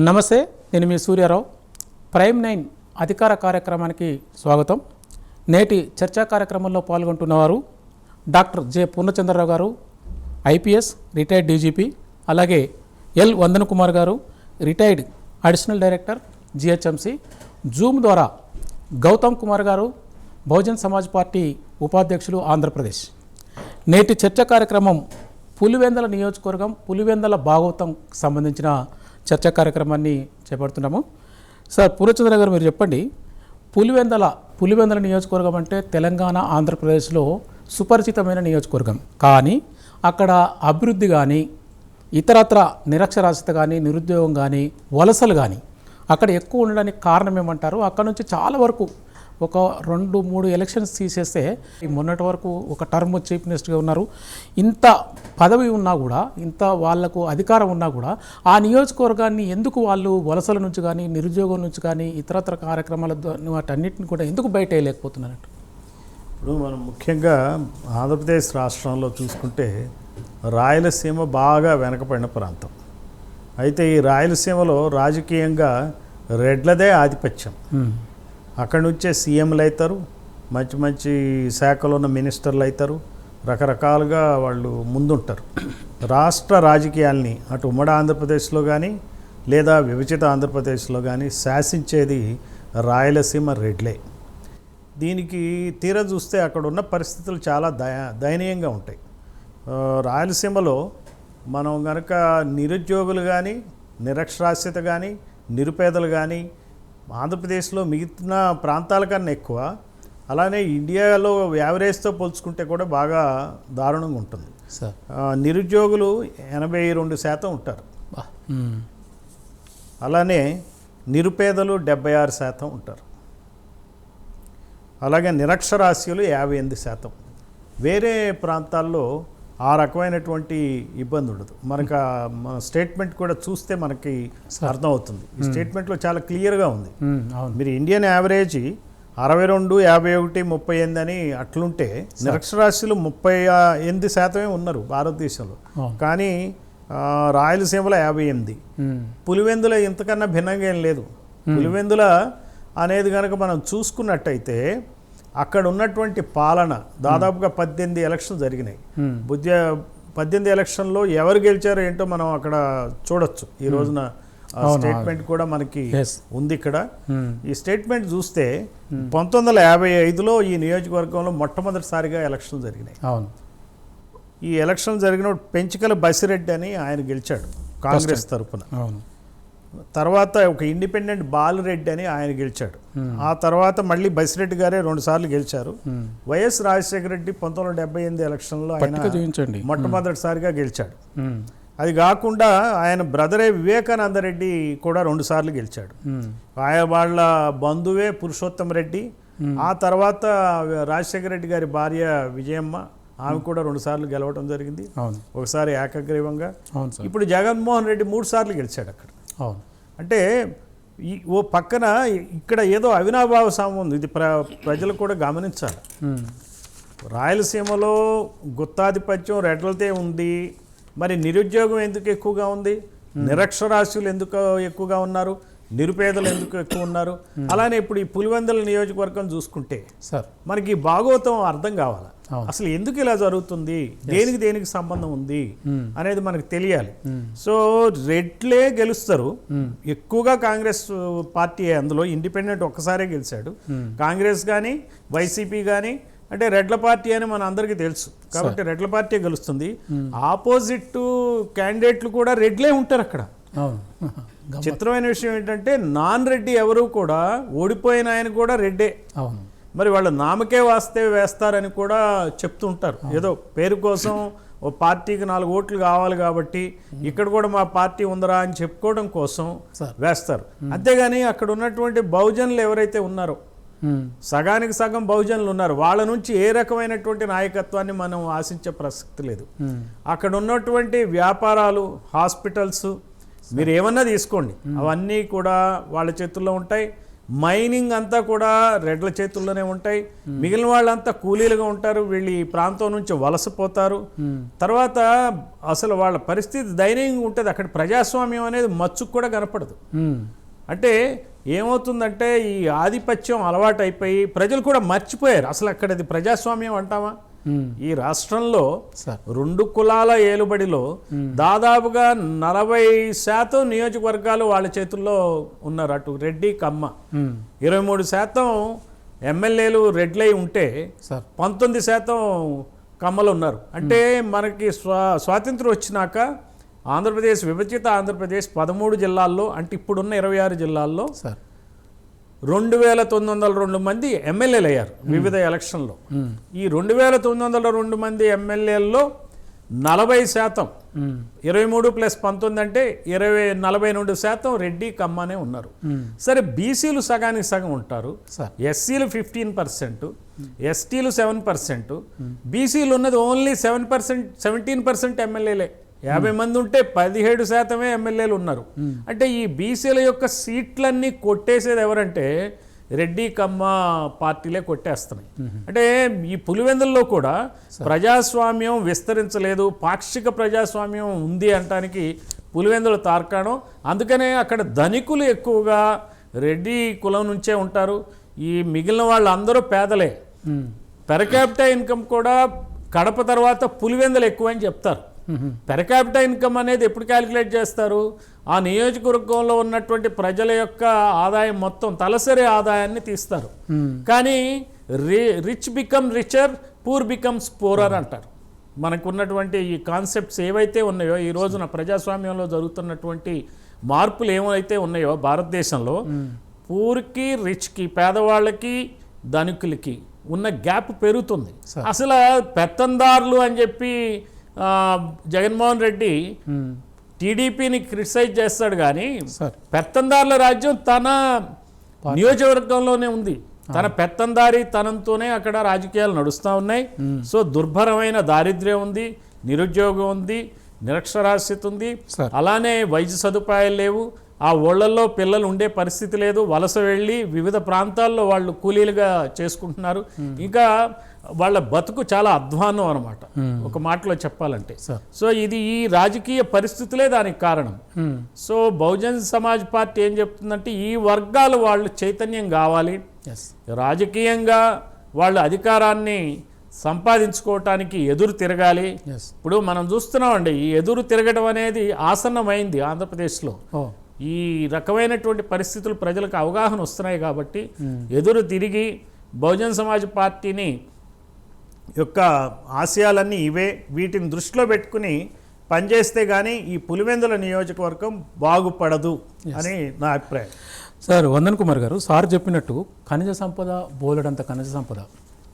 నమస్తే, నేను మీ సూర్యారావు. ప్రైమ్ 9 అధికార కార్యక్రమానికి స్వాగతం. నేటి చర్చా కార్యక్రమంలో పాల్గొంటున్నవారు డాక్టర్ జె పూర్ణచంద్రరావు గారు, ఐపీఎస్ రిటైర్డ్ డీజీపీ, అలాగే ఎల్ వందన కుమార్ గారు, retired additional director GHMC. Zoom ద్వారా గౌతమ్ కుమార్ గారు, బహుజన్ సమాజ్ పార్టీ ఉపాధ్యక్షులు, ఆంధ్రప్రదేశ్. నేటి చర్చా కార్యక్రమం పులివెందల నియోజకవర్గం, పులివెందల భాగవతం సంబంధించిన చర్చా కార్యక్రమాన్ని చేపడుతున్నాము. సార్ పూర్ణచంద్ర గారు, మీరు చెప్పండి, పులివెందల నియోజకవర్గం అంటే తెలంగాణ, ఆంధ్రప్రదేశ్లో సుపరిచితమైన నియోజకవర్గం. కానీ అక్కడ అభివృద్ధి కానీ, ఇతరత్ర నిరక్షరాస్యత కానీ, నిరుద్యోగం కానీ, వలసలు కానీ అక్కడ ఎక్కువ ఉండడానికి కారణం ఏమంటారు? అక్కడ నుంచి చాలా వరకు ఒక 2-3 ఎలక్షన్స్ తీసేస్తే మొన్నటి వరకు ఒక టర్మ్ చీఫ్ మినిస్టర్గా ఉన్నారు. ఇంత పదవి ఉన్నా కూడా, ఇంత వాళ్లకు అధికారం ఉన్నా కూడా ఆ నియోజకవర్గాన్ని ఎందుకు వాళ్ళు వలసల నుంచి కానీ, నిరుద్యోగం నుంచి కానీ, ఇతరత్ర కార్యక్రమాల వాటన్నిటిని కూడా ఎందుకు బయట వేయలేకపోతున్నారంట? ఇప్పుడు మనం ముఖ్యంగా ఆంధ్రప్రదేశ్ రాష్ట్రంలో చూసుకుంటే రాయలసీమ బాగా వెనకబడిన ప్రాంతం. అయితే ఈ రాయలసీమలో రాజకీయంగా రెడ్లదే ఆధిపత్యం. అక్కడి నుంచే సీఎంలు అవుతారు, మంచి మంచి శాఖలో ఉన్న మినిస్టర్లు అవుతారు, రకరకాలుగా వాళ్ళు ముందుంటారు. రాష్ట్ర రాజకీయాల్ని అటు ఉమ్మడి ఆంధ్రప్రదేశ్లో కానీ లేదా విభజిత ఆంధ్రప్రదేశ్లో కానీ శాసించేది రాయలసీమ రెడ్లే. దీనికి తీరా చూస్తే అక్కడ ఉన్న పరిస్థితులు చాలా దయనీయంగా ఉంటాయి. రాయలసీమలో మనం కనుక నిరుద్యోగులు కానీ, నిరక్షరాస్యత కానీ, నిరుపేదలు కానీ ఆంధ్రప్రదేశ్లో మిగిలిన ప్రాంతాల కన్నా ఎక్కువ, అలానే ఇండియాలో యావరేజ్తో పోల్చుకుంటే కూడా బాగా దారుణంగా ఉంటుంది. నిరుద్యోగులు 82% ఉంటారు. అలానే నిరుపేదలు 76% ఉంటారు. అలాగే నిరక్షరాస్యులు 58%. వేరే ప్రాంతాల్లో ఆ రకమైనటువంటి ఇబ్బంది ఉండదు. మనకు మన స్టేట్మెంట్ కూడా చూస్తే మనకి అర్థమవుతుంది. ఈ స్టేట్మెంట్లో చాలా క్లియర్గా ఉంది. మీరు ఇండియన్ యావరేజ్ 62, 51, 38 అని అట్లుంటే నిరక్షరాస్యులు 38% ఉన్నారు భారతదేశంలో. కానీ రాయలసీమలో 58. పులివెందుల ఇంతకన్నా భిన్నంగా ఏం లేదు. పులివెందుల అనేది కనుక మనం చూసుకున్నట్టయితే అక్కడ ఉన్నటువంటి పాలన దాదాపుగా 18 ఎలక్షన్లు జరిగినాయి. 18 ఎలక్షన్లో ఎవరు గెలిచారో ఏంటో మనం అక్కడ చూడొచ్చు. ఈ రోజున స్టేట్మెంట్ కూడా మనకి ఉంది ఇక్కడ. ఈ స్టేట్మెంట్ చూస్తే 1955లో ఈ నియోజకవర్గంలో మొట్టమొదటిసారిగా ఎలక్షన్లు జరిగినాయి. ఈ ఎలక్షన్ జరిగిన పెంచికల బసిరెడ్డి అని ఆయన గెలిచాడు కాంగ్రెస్ తరఫున. తర్వాత ఒక ఇండిపెండెంట్ బాలరెడ్డి అని ఆయన గెలిచాడు. ఆ తర్వాత మళ్ళీ బసిరెడ్డి గారే 2 సార్లు గెలిచారు. వైఎస్ రాజశేఖర రెడ్డి 1978 ఎలక్షన్లో ఆయన మొట్టమొదటిసారిగా గెలిచాడు. అది కాకుండా ఆయన బ్రదరే వివేకానంద రెడ్డి కూడా 2 సార్లు గెలిచాడు. ఆయన వాళ్ళ బంధువే పురుషోత్తం రెడ్డి. ఆ తర్వాత రాజశేఖర రెడ్డి గారి భార్య విజయమ్మ, ఆమె కూడా 2 సార్లు గెలవడం జరిగింది, ఒకసారి ఏకగ్రీవంగా. ఇప్పుడు జగన్మోహన్ రెడ్డి 3 సార్లు గెలిచాడు అక్కడ. అంటే ఓ పక్కన ఇక్కడ ఏదో అవినాభావ సామ్యం ఉంది. ఇది ప్రజలు కూడా గమనించాలి. రాయలసీమలో గుత్తాధిపత్యం రెడ్లతే ఉంది. మరి నిరుద్యోగం ఎందుకు ఎక్కువగా ఉంది? నిరక్షరాస్యులు ఎందుకు ఎక్కువగా ఉన్నారు? నిరుపేదలు ఎందుకు ఎక్కువ ఉన్నారు? అలానే ఇప్పుడు ఈ పులివెందుల నియోజకవర్గం చూసుకుంటే మనకి భాగవతం అర్థం కావాలి. అసలు ఎందుకు ఇలా జరుగుతుంది, దేనికి సంబంధం ఉంది అనేది మనకు తెలియాలి. సో రెడ్లే గెలుస్తారు ఎక్కువగా. కాంగ్రెస్ పార్టీ అందులో ఇండిపెండెంట్ ఒక్కసారే గెలిచాడు. కాంగ్రెస్ కానీ వైసీపీ కానీ అంటే రెడ్ల పార్టీ అని మన అందరికీ తెలుసు కాబట్టి రెడ్ల పార్టీ గెలుస్తుంది. ఆపోజిట్ క్యాండిడేట్లు కూడా రెడ్లే ఉంటారు అక్కడ. చిత్రమైన విషయం ఏంటంటే నాన్ రెడ్డి ఎవరు కూడా ఓడిపోయిన ఆయన కూడా రెడ్డే. మరి వాళ్ళు నామకే వాస్తే వేస్తారని కూడా చెప్తుంటారు. ఏదో పేరు కోసం ఓ పార్టీకి 4 ఓట్లు కావాలి కాబట్టి ఇక్కడ కూడా మా పార్టీ ఉందరా అని చెప్పుకోవడం కోసం వేస్తారు. అంతేగాని అక్కడ ఉన్నటువంటి బహుజనులు ఎవరైతే ఉన్నారో, సగానికి సగం బహుజనులు ఉన్నారు, వాళ్ళ నుంచి ఏ రకమైనటువంటి నాయకత్వాన్ని మనం ఆశించే ప్రసక్తి లేదు. అక్కడ ఉన్నటువంటి వ్యాపారాలు, హాస్పిటల్స్ మీరు ఏమన్నా తీసుకోండి, అవన్నీ కూడా వాళ్ళ చేతుల్లో ఉంటాయి. మైనింగ్ అంతా కూడా రెడ్ల చేతుల్లోనే ఉంటాయి. మిగిలిన వాళ్ళంతా కూలీలుగా ఉంటారు. వీళ్ళు ఈ ప్రాంతం నుంచి వలసపోతారు. తర్వాత అసలు వాళ్ళ పరిస్థితి దయనీయంగా ఉంటుంది. అక్కడ ప్రజాస్వామ్యం అనేది మచ్చుకు కూడా కనపడదు. అంటే ఏమవుతుందంటే ఈ ఆధిపత్యం అలవాటు అయిపోయి ప్రజలు కూడా మర్చిపోయారు అసలు అక్కడ అది ప్రజాస్వామ్యం అంటామా. ఈ రాష్ట్రంలో 2 కులాల ఏలుబడిలో దాదాపుగా 40% నియోజకవర్గాలు వాళ్ళ చేతుల్లో ఉన్నారు. అటు రెడ్డి కమ్మ 23% ఎమ్మెల్యేలు రెడ్లై ఉంటే 19% కమ్మలు ఉన్నారు. అంటే మనకి స్వాతంత్రం వచ్చినాక ఆంధ్రప్రదేశ్ విభజిత ఆంధ్రప్రదేశ్ 13 జిల్లాల్లో అంటే ఇప్పుడున్న 26 జిల్లాల్లో 2902 మంది ఎమ్మెల్యేలు అయ్యారు వివిధ ఎలక్షన్లో. ఈ 2902 మంది ఎమ్మెల్యేల్లో 40% 23 + 19 అంటే 42% రెడ్డి కమ్మనే ఉన్నారు. సరే బీసీలు సగానికి సగం ఉంటారు, ఎస్సీలు 15%, ఎస్టీలు 7%, బీసీలు ఉన్నది ఓన్లీ 17% ఎమ్మెల్యేలే. 50 మంది ఉంటే 17% ఎమ్మెల్యేలు ఉన్నారు. అంటే ఈ బీసీల యొక్క సీట్లన్నీ కొట్టేసేది ఎవరంటే రెడ్డి కమ్మ పార్టీలే కొట్టేస్తున్నాయి. అంటే ఈ పులివెందుల్లో కూడా ప్రజాస్వామ్యం విస్తరించలేదు, పాక్షిక ప్రజాస్వామ్యం ఉంది అంటానికి పులివెందుల తార్కాణం. అందుకనే అక్కడ ధనికులు ఎక్కువగా రెడ్డి కులం నుంచే ఉంటారు. ఈ మిగిలిన వాళ్ళు అందరూ పేదలే. పెర్ క్యాపిటల్ ఇన్కమ్ కూడా కడప తర్వాత పులివెందులు ఎక్కువ అని చెప్తారు. పెర్ క్యాపిటల్ ఇన్కమ్ అనేది ఎప్పుడు క్యాలిక్యులేట్ చేస్తారు? ఆ నియోజకవర్గంలో ఉన్నటువంటి ప్రజల యొక్క ఆదాయం మొత్తం తలసరి ఆదాయాన్ని తీస్తారు. కానీ rich become richer, poor becomes poorer అంటారు. మనకున్నటువంటి ఈ కాన్సెప్ట్స్ ఏవైతే ఉన్నాయో ఈ రోజున ప్రజాస్వామ్యంలో జరుగుతున్నటువంటి మార్పులు ఏవైతే ఉన్నాయో భారతదేశంలో పూర్కి రిచ్కి పేదవాళ్ళకి ధనికులకి ఉన్న గ్యాప్ పెరుగుతుంది. అసలు పెత్తందారులు అని చెప్పి జగన్మోహన్ రెడ్డి టీడీపీని క్రిటిసైజ్ చేస్తాడు, కానీ పెత్తందారుల రాజ్యం తన నియోజకవర్గంలోనే ఉంది. తన పెత్తందారి తనంతోనే అక్కడ రాజకీయాలు నడుస్తూ ఉన్నాయి. సో దుర్భరమైన దారిద్ర్యం ఉంది, నిరుద్యోగం ఉంది, నిరక్షరాస్యత ఉంది, అలానే వైద్య సదుపాయాలు లేవు. ఆ ఊళ్ళల్లో పిల్లలు ఉండే పరిస్థితి లేదు. వలస వెళ్ళి వివిధ ప్రాంతాల్లో వాళ్ళు కూలీలుగా చేసుకుంటున్నారు. ఇంకా వాళ్ళ బతుకు చాలా అధ్వానం అనమాట ఒక మాటలో చెప్పాలంటే. సో ఇది ఈ రాజకీయ పరిస్థితులే దానికి కారణం. సో బహుజన్ సమాజ్ పార్టీ ఏం చెప్తుందంటే ఈ వర్గాలు వాళ్ళు చైతన్యం కావాలి, రాజకీయంగా వాళ్ళు అధికారాన్ని సంపాదించుకోవటానికి ఎదురు తిరగాలి. ఇప్పుడు మనం చూస్తున్నామండి ఈ ఎదురు తిరగడం అనేది ఆసన్నమైంది ఆంధ్రప్రదేశ్లో. ఈ రకమైనటువంటి పరిస్థితులు ప్రజలకు అవగాహన వస్తున్నాయి కాబట్టి ఎదురు తిరిగి బహుజన్ సమాజ్ పార్టీని యొక్క ఆశయాలన్నీ ఇవే, వీటిని దృష్టిలో పెట్టుకుని పనిచేస్తే కానీ ఈ పులివెందుల నియోజకవర్గం బాగుపడదు అని నా అభిప్రాయం. సార్ వందన్ కుమార్ గారు, సార్ చెప్పినట్టు ఖనిజ సంపద బోలెడంత ఖనిజ సంపద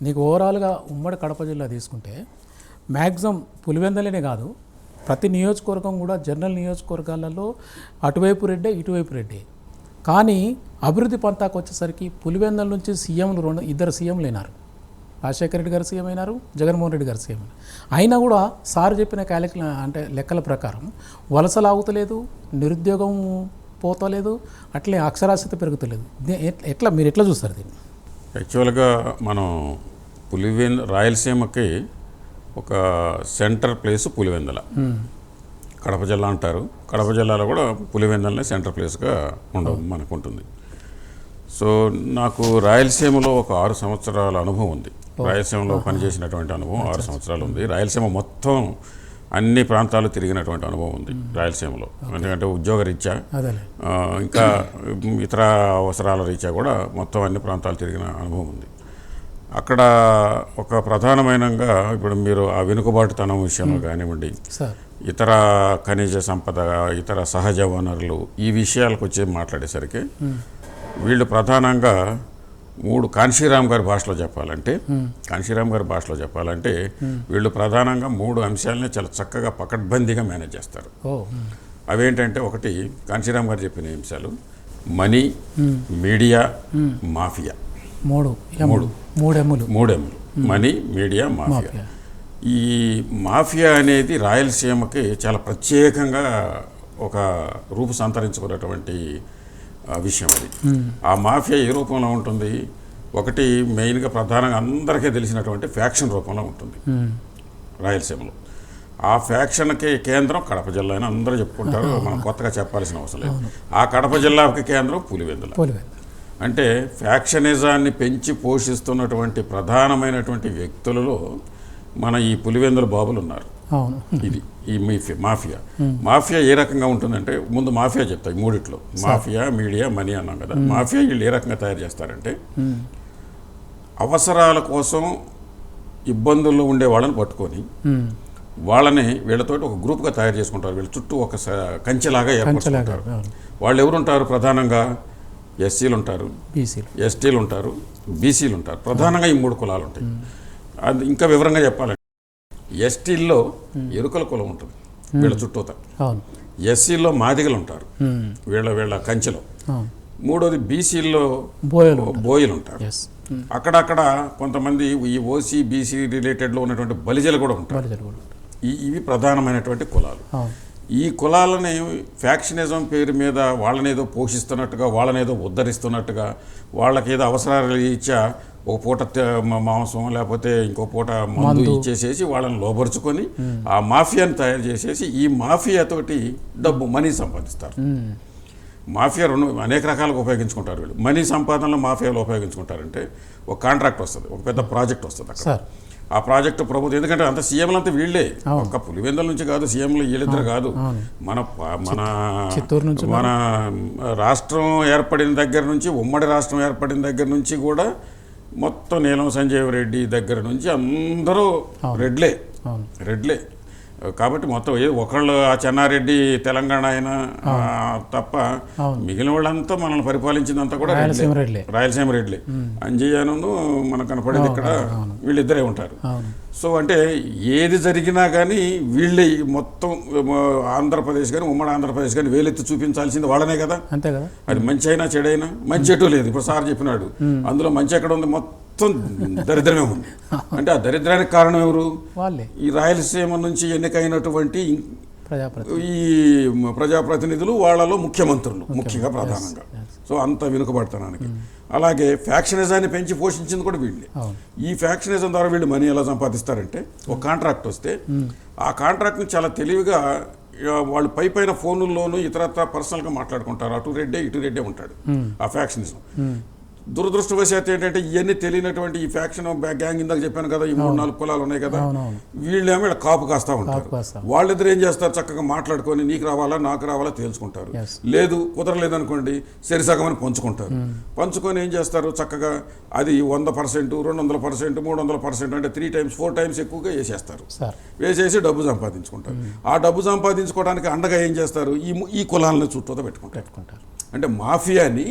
నీకు ఓవరాల్గా ఉమ్మడి కడప జిల్లా తీసుకుంటే మ్యాక్సిమం పులివెందులనే కాదు ప్రతి నియోజకవర్గం కూడా జనరల్ నియోజకవర్గాలలో అటువైపు రెడ్డే ఇటువైపు రెడ్డే. కానీ అభివృద్ధి పంతాకు వచ్చేసరికి పులివెందుల నుంచి సీఎంలు 2 సీఎంలు అయినారు. రాజశేఖర రెడ్డి గారు సీఎం అయినారు, జగన్మోహన్ రెడ్డి గారు సీఎం అయినారు. అయినా కూడా సార్ చెప్పిన అంటే లెక్కల ప్రకారం వలస లాగుతలేదు, నిరుద్యోగం పోతలేదు, అట్లే అక్షరాస్యత పెరుగుతలేదు. ఎట్లా మీరు ఎట్లా చూస్తారు దీన్ని? యాక్చువల్గా మనం రాయలసీమకి ఒక సెంటర్ ప్లేస్ పులివెందుల, కడప జిల్లా అంటారు. కడప జిల్లాలో కూడా పులివెందులనే సెంటర్ ప్లేస్గా మనకుంటుంది. సో నాకు రాయలసీమలో ఒక 6 సంవత్సరాల అనుభవం ఉంది. రాయలసీమలో పనిచేసినటువంటి అనుభవం 6 సంవత్సరాలు ఉంది. రాయలసీమ మొత్తం అన్ని ప్రాంతాలు తిరిగినటువంటి అనుభవం ఉంది రాయలసీమలో. ఎందుకంటే ఉద్యోగ రీత్యా ఇంకా ఇతర అవసరాల రీత్యా కూడా మొత్తం అన్ని ప్రాంతాలు తిరిగిన అనుభవం ఉంది. అక్కడ ఒక ప్రధానమైనగా ఇప్పుడు మీరు ఆ వెనుకబాటుతనం విషయంలో కానివ్వండి, ఇతర ఖనిజ సంపద, ఇతర సహజ వనరులు, ఈ విషయాలకు వచ్చి మాట్లాడేసరికి వీళ్ళు ప్రధానంగా 3 కాన్షీరామ్ గారి భాషలో చెప్పాలంటే వీళ్ళు ప్రధానంగా 3 అంశాలని చాలా చక్కగా పకడ్బందీగా మేనేజ్ చేస్తారు. అవేంటంటే, ఒకటి కాన్షీరామ్ గారు చెప్పిన అంశాలు మనీ, మీడియా, మాఫియా. 3 ఎమ్ములు మనీ, మీడియా, మాఫియా. ఈ మాఫియా అనేది రాయలసీమకి చాలా ప్రత్యేకంగా ఒక రూపు సంతరించుకున్నటువంటి విషయం అది. ఆ మాఫియా ఏ రూపంలో ఉంటుంది? ఒకటి మెయిన్గా ప్రధానంగా అందరికీ తెలిసినటువంటి ఫ్యాక్షన్ రూపంలో ఉంటుంది రాయలసీమలో. ఆ ఫ్యాక్షన్కి కేంద్రం కడప జిల్లా అని అందరూ చెప్పుకుంటారు, మనం కొత్తగా చెప్పాల్సిన అవసరం లేదు. ఆ కడప జిల్లాకి కేంద్రం పులివెందుల. అంటే ఫ్యాక్షనిజాన్ని పెంచి పోషిస్తున్నటువంటి ప్రధానమైనటువంటి వ్యక్తులలో మన ఈ పులివెందుల బాబులు ఉన్నారు. ఇది ఈ మాఫియా ఏ రకంగా ఉంటుందంటే, ముందు మాఫియా చెప్తాయి మూడిట్లో, మాఫియా, మీడియా, మనీ అన్నాం కదా. మాఫియా వీళ్ళు ఏ రకంగా తయారు చేస్తారంటే, అవసరాల కోసం ఇబ్బందుల్లో ఉండే వాళ్ళని పట్టుకొని వాళ్ళని వీళ్ళతో ఒక గ్రూప్గా తయారు చేసుకుంటారు. వీళ్ళ చుట్టూ ఒక కంచెలాగా ఏర్పరచుకుంటారు. వాళ్ళు ఎవరుంటారు? ప్రధానంగా ఎస్సీలు ఉంటారు, ఎస్టీలు ఉంటారు, బీసీలు ఉంటారు. ప్రధానంగా ఈ 3 కులాలు ఉంటాయి. అది ఇంకా వివరంగా చెప్పాలంటే, ఎస్టీల్లో ఎరుకల కులం ఉంటుంది వీళ్ళ చుట్టూత, ఎస్సీల్లో మాదిగలు ఉంటారు వీళ్ళ కంచెలో, మూడోది బీసీల్లో బోయలు ఉంటారు. అక్కడక్కడ కొంతమంది ఈ ఓసీ బీసీ రిలేటెడ్లో ఉన్నటువంటి బలిజలు కూడా ఉంటారు. ఇవి ప్రధానమైనటువంటి కులాలు. ఈ కులాలని ఫ్యాక్షనిజం పేరు మీద వాళ్ళనేదో పోషిస్తున్నట్టుగా, వాళ్ళనేదో ఉద్ధరిస్తున్నట్టుగా, వాళ్ళకేదో అవసరాలు ఇచ్చా ఒక పూట మాంసం లేకపోతే ఇంకో పూట మందు ఇచ్చేసేసి వాళ్ళని లోపరుచుకొని ఆ మాఫియాని తయారు చేసేసి ఈ మాఫియాతోటి మనీ సంపాదిస్తారు. మాఫియా అనేక రకాలుగా ఉపయోగించుకుంటారు వీళ్ళు. మనీ సంపాదనలో మాఫియాలో ఉపయోగించుకుంటారంటే, ఒక కాంట్రాక్ట్ వస్తుంది, ఒక పెద్ద ప్రాజెక్ట్ వస్తుంది అక్కడ. ఆ ప్రాజెక్టు ప్రభుత్వం, ఎందుకంటే అంత సీఎంలు అంతా వీళ్ళే, ఒక్క పులివెందుల నుంచి కాదు, సీఎంలు వీళ్ళిద్దరు కాదు. మన రాష్ట్రం ఏర్పడిన దగ్గర నుంచి, ఉమ్మడి రాష్ట్రం ఏర్పడిన దగ్గర నుంచి కూడా మొత్తం నీలం సంజీవ్ రెడ్డి దగ్గర నుంచి అందరూ రెడ్లే. కాబట్టి మొత్తం ఒకళ్ళు ఆ చెన్నారెడ్డి తెలంగాణ అయినా తప్ప మిగిలిన వాళ్ళంతా మనల్ని పరిపాలించిందంతా కూడా రాయలసీమ రెడ్లే. అంజయ్యను మనకు కనపడేది ఇక్కడ వీళ్ళిద్దరే ఉంటారు. సో అంటే ఏది జరిగినా కానీ వీళ్ళే మొత్తం ఆంధ్రప్రదేశ్ కానీ ఉమ్మడి ఆంధ్రప్రదేశ్ కానీ వేలెత్తి చూపించాల్సింది వాళ్ళనే కదా. అంతే కదా. అది మంచి అయినా చెడైనా, మంచి ఎటు లేదు. ఇప్పుడు సార్ చెప్పినాడు, అందులో మంచి ఎక్కడ ఉంది? మొత్తం దరిద్రమే ఉంది. అంటే ఆ దరిద్రానికి కారణం ఎవరు? ఈ రాయలసీమ నుంచి ఎన్నికైనటువంటి ఈ ప్రజాప్రతినిధులు, వాళ్ళలో ముఖ్యమంత్రులు ముఖ్యంగా ప్రధానంగా. సో అంత వెనుకబడతానికి. అలాగే ఫ్యాక్షనిజాన్ని పెంచి పోషించింది కూడా వీళ్ళే. ఈ ఫ్యాక్షనిజం ద్వారా వీళ్ళు మనీ ఎలా సంపాదిస్తారంటే, ఒక కాంట్రాక్ట్ వస్తే ఆ కాంట్రాక్ట్ని చాలా తెలివిగా వాళ్ళు పైన ఫోనుల్లోనూ ఇతరత్ర పర్సనల్గా మాట్లాడుకుంటారు. అటు రెడ్డే ఇటు రెడ్డే ఉంటాడు ఆ ఫ్యాక్షనిజం. దురదృష్టవశాత్తు ఏంటంటే, ఇవన్నీ తెలియనటువంటి ఈ ఫ్యాక్షన్ గ్యాంగ్, ఇందాక చెప్పాను కదా, ఈ 3-4 కులాలు ఉన్నాయి కదా, వీళ్ళేమో వీళ్ళ కాపు కాస్తా ఉంటారు. వాళ్ళిద్దరు ఏం చేస్తారు? చక్కగా మాట్లాడుకొని నీకు రావాలా నాకు రావాలా తేల్చుకుంటారు. లేదు కుదరలేదు అనుకోండి, సరిసగమని పంచుకుంటారు. పంచుకొని ఏం చేస్తారు? చక్కగా అది 100%, 200%, 300%, అంటే 3 times 4 times ఎక్కువగా వేసేస్తారు. వేసేసి డబ్బు సంపాదించుకుంటారు. ఆ డబ్బు సంపాదించుకోవడానికి అండగా ఏం చేస్తారు? ఈ కులాలను చుట్టూతో పెట్టుకుంటారు. అంటే మాఫియాని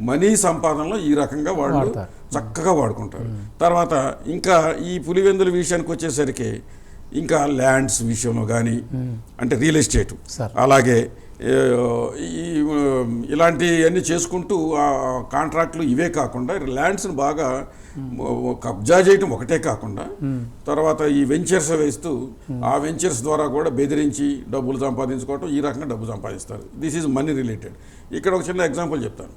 మనీ సంపాదనలో ఈ రకంగా వాళ్ళు చక్కగా వాడుకుంటారు. తర్వాత ఇంకా ఈ పులివెందుల విషయానికి వచ్చేసరికి, ఇంకా ల్యాండ్స్ విషయంలో కానీ, అంటే రియల్ ఎస్టేట్, అలాగే ఇలాంటివన్నీ చేసుకుంటూ ఆ కాంట్రాక్ట్లు ఇవే కాకుండా ల్యాండ్స్ని బాగా కబ్జా చేయటం ఒకటే కాకుండా, తర్వాత ఈ వెంచర్స్ వేస్తూ ఆ వెంచర్స్ ద్వారా కూడా బెదిరించి డబ్బులు సంపాదించుకోవటం, ఈ రకంగా డబ్బు సంపాదిస్తారు. This is money related. ఇక్కడ ఒక చిన్న ఎగ్జాంపుల్ చెప్తాను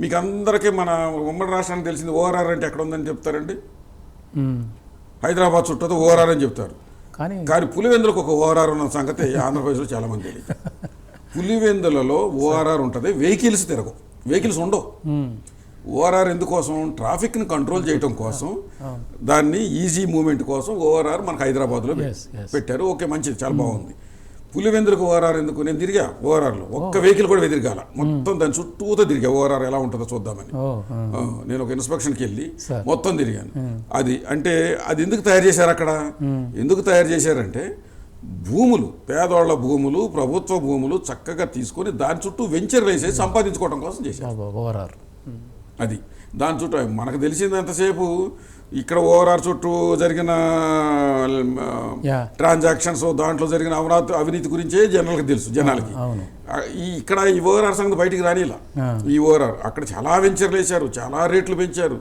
మీకు అందరికీ. మన ఉమ్మడి రాష్ట్రానికి తెలిసింది ఓఆర్ఆర్ అంటే ఎక్కడ ఉందని చెప్తారండి? హైదరాబాద్ చుట్టూ ఓఆర్ఆర్ అని చెప్తారు. కానీ పులివెందులకు ఒక ఓఆర్ఆర్ ఉన్న సంగతి ఆంధ్రప్రదేశ్లో చాలామంది తెలియదు. పులివెందులలో ఓఆర్ఆర్ ఉంటుంది, వెహికల్స్ తిరగవు, వెహికల్స్ ఉండవు. ఓఆర్ఆర్ ఎందుకోసం? ట్రాఫిక్ని కంట్రోల్ చేయడం కోసం, దాన్ని ఈజీ మూవ్మెంట్ కోసం ఓఆర్ఆర్ మనకు హైదరాబాద్లో పెట్టారు. ఓకే, మంచిది, చాలా బాగుంది. పులివెందులకు ఓఆర్ఆర్ ఎందుకు? నేను తిరిగా ఓఆర్ఆర్లో, ఒక్క వెహికల్ కూడా ఎదిరిగాల, మొత్తం దాని చుట్టూతో తిరిగా ఓఆర్ఆర్ ఎలా ఉంటుందో చూద్దామని. నేను ఒక ఇన్స్పెక్షన్కి వెళ్ళి మొత్తం తిరిగాను. అది అంటే అది ఎందుకు తయారు చేశారు అక్కడ? ఎందుకు తయారు చేశారంటే, భూములు, పేదవాళ్ల భూములు, ప్రభుత్వ భూములు చక్కగా తీసుకొని దాని చుట్టూ వెంచర్ వేసేసి సంపాదించుకోవడం కోసం చేశారు. అది దాని చుట్టూ మనకు తెలిసింది ఎంతసేపు ఇక్కడ ఓఆర్ఆర్ చుట్టూ జరిగిన ట్రాన్సాక్షన్స్, దాంట్లో జరిగిన అవినీతి గురించే జనాలకి తెలుసు. జనాలకి ఇక్కడ ఈ ఓఆర్ఆర్ సంగతి బయటికి రానిలా. ఈ ఓఆర్ఆర్ అక్కడ చాలా వెంచర్లు వేశారు, చాలా రేట్లు పెంచారు.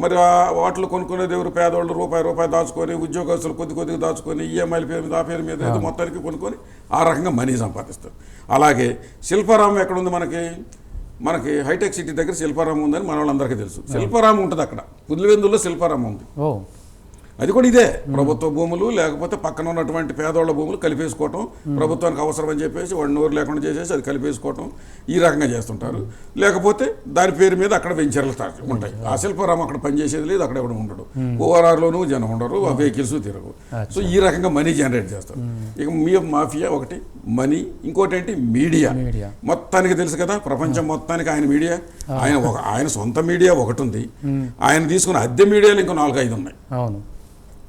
మరి వాటిలో కొనుక్కునేది ఎవరు? పేదవాళ్ళు రూపాయి దాచుకొని, ఉద్యోగస్తులు కొద్దిగా దాచుకొని, ఈఎంఐల పేరు మీద, ఆ పేరు మీద ఏదో మొత్తానికి కొనుక్కొని ఆ రకంగా మనీ సంపాదిస్తారు. అలాగే శిల్పారామం ఎక్కడుంది మనకి? మనకి హైటెక్ సిటీ దగ్గర శిల్పారామం ఉందని మన వాళ్ళందరికీ తెలుసు. శిల్పారామం ఉంటుంది అక్కడ, పులివెందుల్లో శిల్పారామం ఉంది. ఓ అది కూడా ఇదే ప్రభుత్వ భూములు, లేకపోతే పక్కన ఉన్నటువంటి పేదవాళ్ళ భూములు కలిపేసుకోవటం, ప్రభుత్వానికి అవసరం అని చెప్పేసి వాడు నోరు లేకుండా చేసేసి అది కలిపేసుకోవటం, ఈ రకంగా చేస్తుంటారు. లేకపోతే దాని పేరు మీద అక్కడ వెంచర్లు ఉంటాయి. ఆ శిల్పారామం అక్కడ పనిచేసేది లేదు, అక్కడ ఎవడు ఉండడు. ఓఆర్ఆర్లోనూ జనం ఉండరు, ఆ వెహికల్స్ తిరగవు. సో ఈ రకంగా మనీ జనరేట్ చేస్తారు. ఇక మీ మాఫియా ఒకటి మనీ, ఇంకోటి ఏంటి మీడియా. మొత్తానికి తెలుసు కదా, ప్రపంచం మొత్తానికి ఆయన మీడియా, ఆయన సొంత మీడియా ఒకటి ఉంది, ఆయన తీసుకున్న అద్దె మీడియాలు ఇంకో 4-5 ఉన్నాయి. అవును,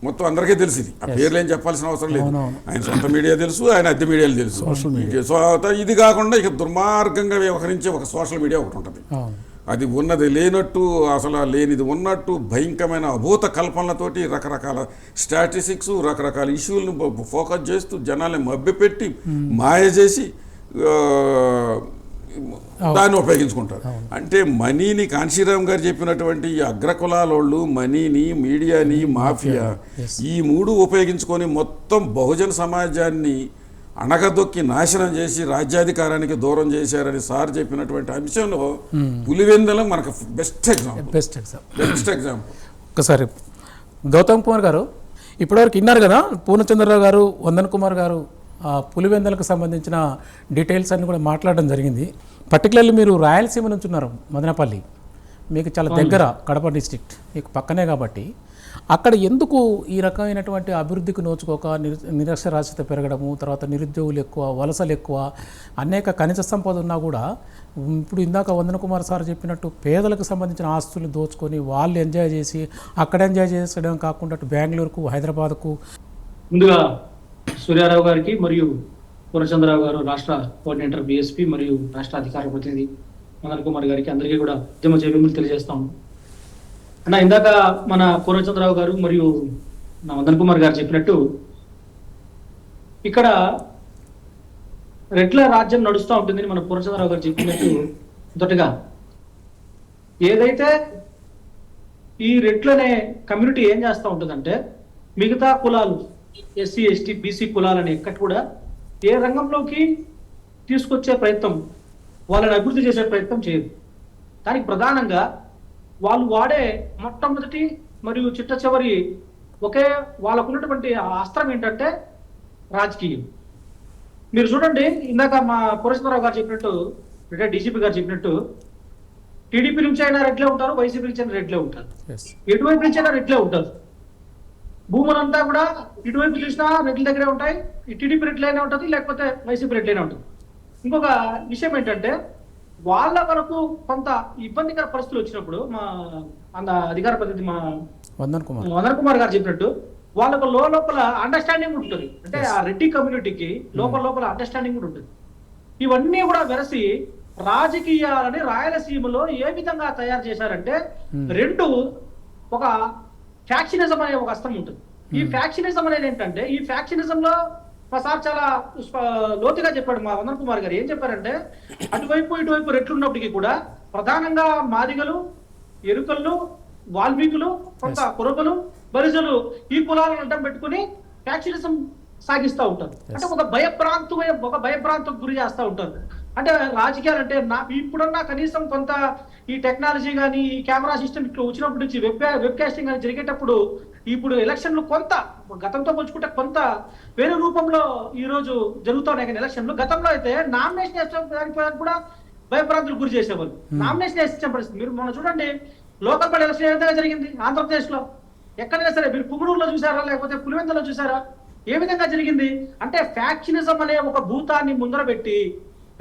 మొత్తం అందరికీ తెలుసు. ఇది ఆ పేర్లు ఏం చెప్పాల్సిన అవసరం లేదు. ఆయన సొంత మీడియా తెలుసు, ఆయన అద్దె మీడియాలు తెలుసు. ఇది కాకుండా ఇక దుర్మార్గంగా వ్యవహరించే ఒక సోషల్ మీడియా ఒకటి ఉంటుంది. అది ఉన్నది లేనట్టు, అసలు లేనిది ఉన్నట్టు, భయంకరమైన అభూత కల్పనలతోటి రకరకాల స్టాటిస్టిక్స్, రకరకాల ఇష్యూలను ఫోకస్ చేస్తూ జనాల్ని మభ్యపెట్టి మాయ చేసి దాన్ని ఉపయోగించుకుంటారు. అంటే మనీని, కాంశీరామ్ గారు చెప్పినటువంటి ఈ అగ్రకులాలోళ్ళు మనీని, మీడియాని, మాఫియా, ఈ 3 ఉపయోగించుకొని మొత్తం బహుజన సమాజాన్ని అణగదొక్కి నాశనం చేసి రాజ్యాధికారానికి దూరం చేశారని సార్ చెప్పినటువంటి అంశంలో పులివెందుల మనకు బెస్ట్ ఎగ్జాంపుల్. ఒకసారి గౌతమ్ కుమార్ గారు, ఇప్పటివరకు విన్నారు కదా, పూర్ణచంద్రరావు గారు, వందన్ కుమార్ గారు పులివెందులకు సంబంధించిన డీటెయిల్స్ అన్ని కూడా మాట్లాడడం జరిగింది. పర్టికులర్లీ మీరు రాయలసీమ నుంచి ఉన్నారు, మదనపల్లి మీకు చాలా దగ్గర, కడప డిస్ట్రిక్ట్ మీకు పక్కనే కాబట్టి అక్కడ ఎందుకు ఈ రకమైనటువంటి అభివృద్ధికి నోచుకోక నిరక్షరాస్యత పెరగడము, తర్వాత నిరుద్యోగులు ఎక్కువ, వలసలు ఎక్కువ, అనేక ఖనిజ సంపద ఉన్నా కూడా ఇప్పుడు ఇందాక వందన కుమార్ సార్ చెప్పినట్టు పేదలకు సంబంధించిన ఆస్తులు దోచుకొని వాళ్ళు ఎంజాయ్ చేసి అక్కడ ఎంజాయ్ చేసడం కాకుండా అటు బెంగళూరుకు, హైదరాబాద్కు. ముందుగా సూర్యారావు గారికి మరియు పూర్ణచంద్రరావు గారు, రాష్ట్ర కోఆర్డినేటర్ బీఎస్పీ, మరియు రాష్ట్ర అధికార ప్రతినిధి వందన్ కుమార్ గారికి అందరికీ కూడా ఉద్యమ జయములు తెలియజేస్తాము. అన్న, ఇందాక మన పూర్ణచంద్రరావు గారు మరియు నా వందన్ కుమార్ గారు చెప్పినట్టు ఇక్కడ రెడ్ల రాజ్యం నడుస్తూ ఉంటుందని మన పూర్ణచంద్రరావు గారు చెప్పినట్టు, మొదటగా ఏదైతే ఈ రెడ్లనే కమ్యూనిటీ ఏం చేస్తూ ఉంటుందంటే, మిగతా కులాలు ఎస్సీ, ఎస్టీ, బీసీ కులాలని ఎక్కటి కూడా ఏ రంగంలోకి తీసుకొచ్చే ప్రయత్నం, వాళ్ళని అభివృద్ధి చేసే ప్రయత్నం చేయదు. దానికి ప్రధానంగా వాళ్ళు వాడే మొట్టమొదటి మరియు చిట్ట చివరి ఒకే వాళ్ళకున్నటువంటి అస్త్రం ఏంటంటే రాజకీయం. మీరు చూడండి, ఇందాక మా పూర్ణచంద్రరావు గారు చెప్పినట్టు, రిటైర్డ్ డీజీపీ గారు చెప్పినట్టు, టీడీపీ నుంచి అయినా రెడ్లే ఉంటారు, వైసీపీ నుంచి అయినా రెడ్లే ఉంటారు, ఎటువైపు నుంచి అయినా రెడ్లే ఉంటారు. భూములంతా కూడా ఇటువైపు చూసినా రెడ్ల దగ్గరే ఉంటాయి, టీడీపీ రెడ్లైనా ఉంటుంది, లేకపోతే వైసీపీ రెడ్లైనా ఉంటుంది. ఇంకొక విషయం ఏంటంటే, వాళ్ళ వరకు కొంత ఇబ్బందికర పరిస్థితులు వచ్చినప్పుడు మా అధికార ప్రతినిధి మా వందన్ కుమార్ గారు చెప్పినట్టు, వాళ్ళకు లోపల అండర్స్టాండింగ్ ఉంటుంది. అంటే ఆ రెడ్డి కమ్యూనిటీకి లోపల అండర్స్టాండింగ్ కూడా ఉంటుంది. ఇవన్నీ కూడా వెరసి రాజకీయాలని రాయలసీమలో ఏ విధంగా తయారు చేశారంటే, రెండు ఒక ఫ్యాక్షనిజం అనే ఒక అస్త్రం ఉంటుంది. ఈ ఫ్యాక్షనిజం అనేది ఏంటంటే, ఈ ఫ్యాక్షనిజం లో మా సార్ చాలా లోతుగా చెప్పాడు మా వందన్ కుమార్ గారు. ఏం చెప్పారంటే, అటువైపు ఇటువైపు రెట్లు ఉన్నప్పటికీ కూడా ప్రధానంగా మాదిగలు, ఎరుకలు, వాల్మీకులు, కొంత కురబలు, బరిజలు ఈ కులాలను అడ్డం పెట్టుకుని ఫ్యాక్షనిజం సాగిస్తూ ఉంటారు. అంటే ఒక భయభ్రాంతకు గురి చేస్తూ ఉంటారు. అంటే రాజకీయాలు అంటే ఇప్పుడన్నా కనీసం కొంత ఈ టెక్నాలజీ కానీ, ఈ కెమెరా సిస్టమ్ ఇట్లా వచ్చినప్పటి నుంచి వెబ్ కాస్టింగ్ కానీ జరిగేటప్పుడు, ఇప్పుడు ఎలక్షన్లు కొంత గతంతో పోల్చుకుంటే కొంత వేరే రూపంలో ఈ రోజు జరుగుతున్నాయి. కానీ ఎలక్షన్లు గతంలో అయితే నామినేషన్ వేసుకోవడానికి కూడా భయభ్రాంతులకు గురి చేసేవాళ్ళు. నామినేషన్ వేసే పరిస్థితి మీరు మొన్న చూడండి, లోకల్ బాడీ ఎలక్షన్ ఏ విధంగా జరిగింది ఆంధ్రప్రదేశ్ లో. ఎక్కడైనా సరే మీరు పుంగనూరులో చూసారా, లేకపోతే పులివెందులో చూసారా, ఏ విధంగా జరిగింది అంటే, ఫ్యాక్షనిజం అనే ఒక భూతాన్ని ముందర పెట్టి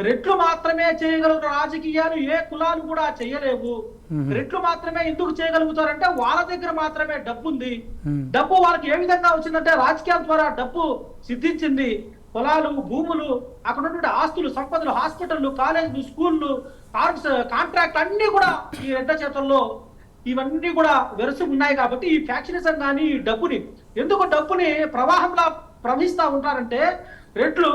రెట్లు మాత్రమే చేయగలరు రాజకీయాలు, ఏ కులాలు కూడా చేయలేవు. రెట్లు మాత్రమే ఎందుకు చేయగలుగుతారంటే, వాళ్ళ దగ్గర మాత్రమే డబ్బు ఉంది. డబ్బు వాళ్ళకి ఏ విధంగా వచ్చిందంటే, రాజకీయాల ద్వారా డబ్బు సిద్ధించింది. పొలాలు, భూములు, అక్కడ ఉన్నటువంటి ఆస్తులు, సంపదలు, హాస్పిటళ్లు, కాలేజీలు, స్కూళ్ళు, కాంట్రాక్ట్ అన్ని కూడా ఈ రెడ్ల చేతుల్లో ఇవన్నీ కూడా వెరసి ఉన్నాయి. కాబట్టి ఈ ఫ్యాక్షనిజం కానీ ఈ డబ్బుని ప్రవాహంలా ప్రవహిస్తా ఉంటారంటే, రెట్లు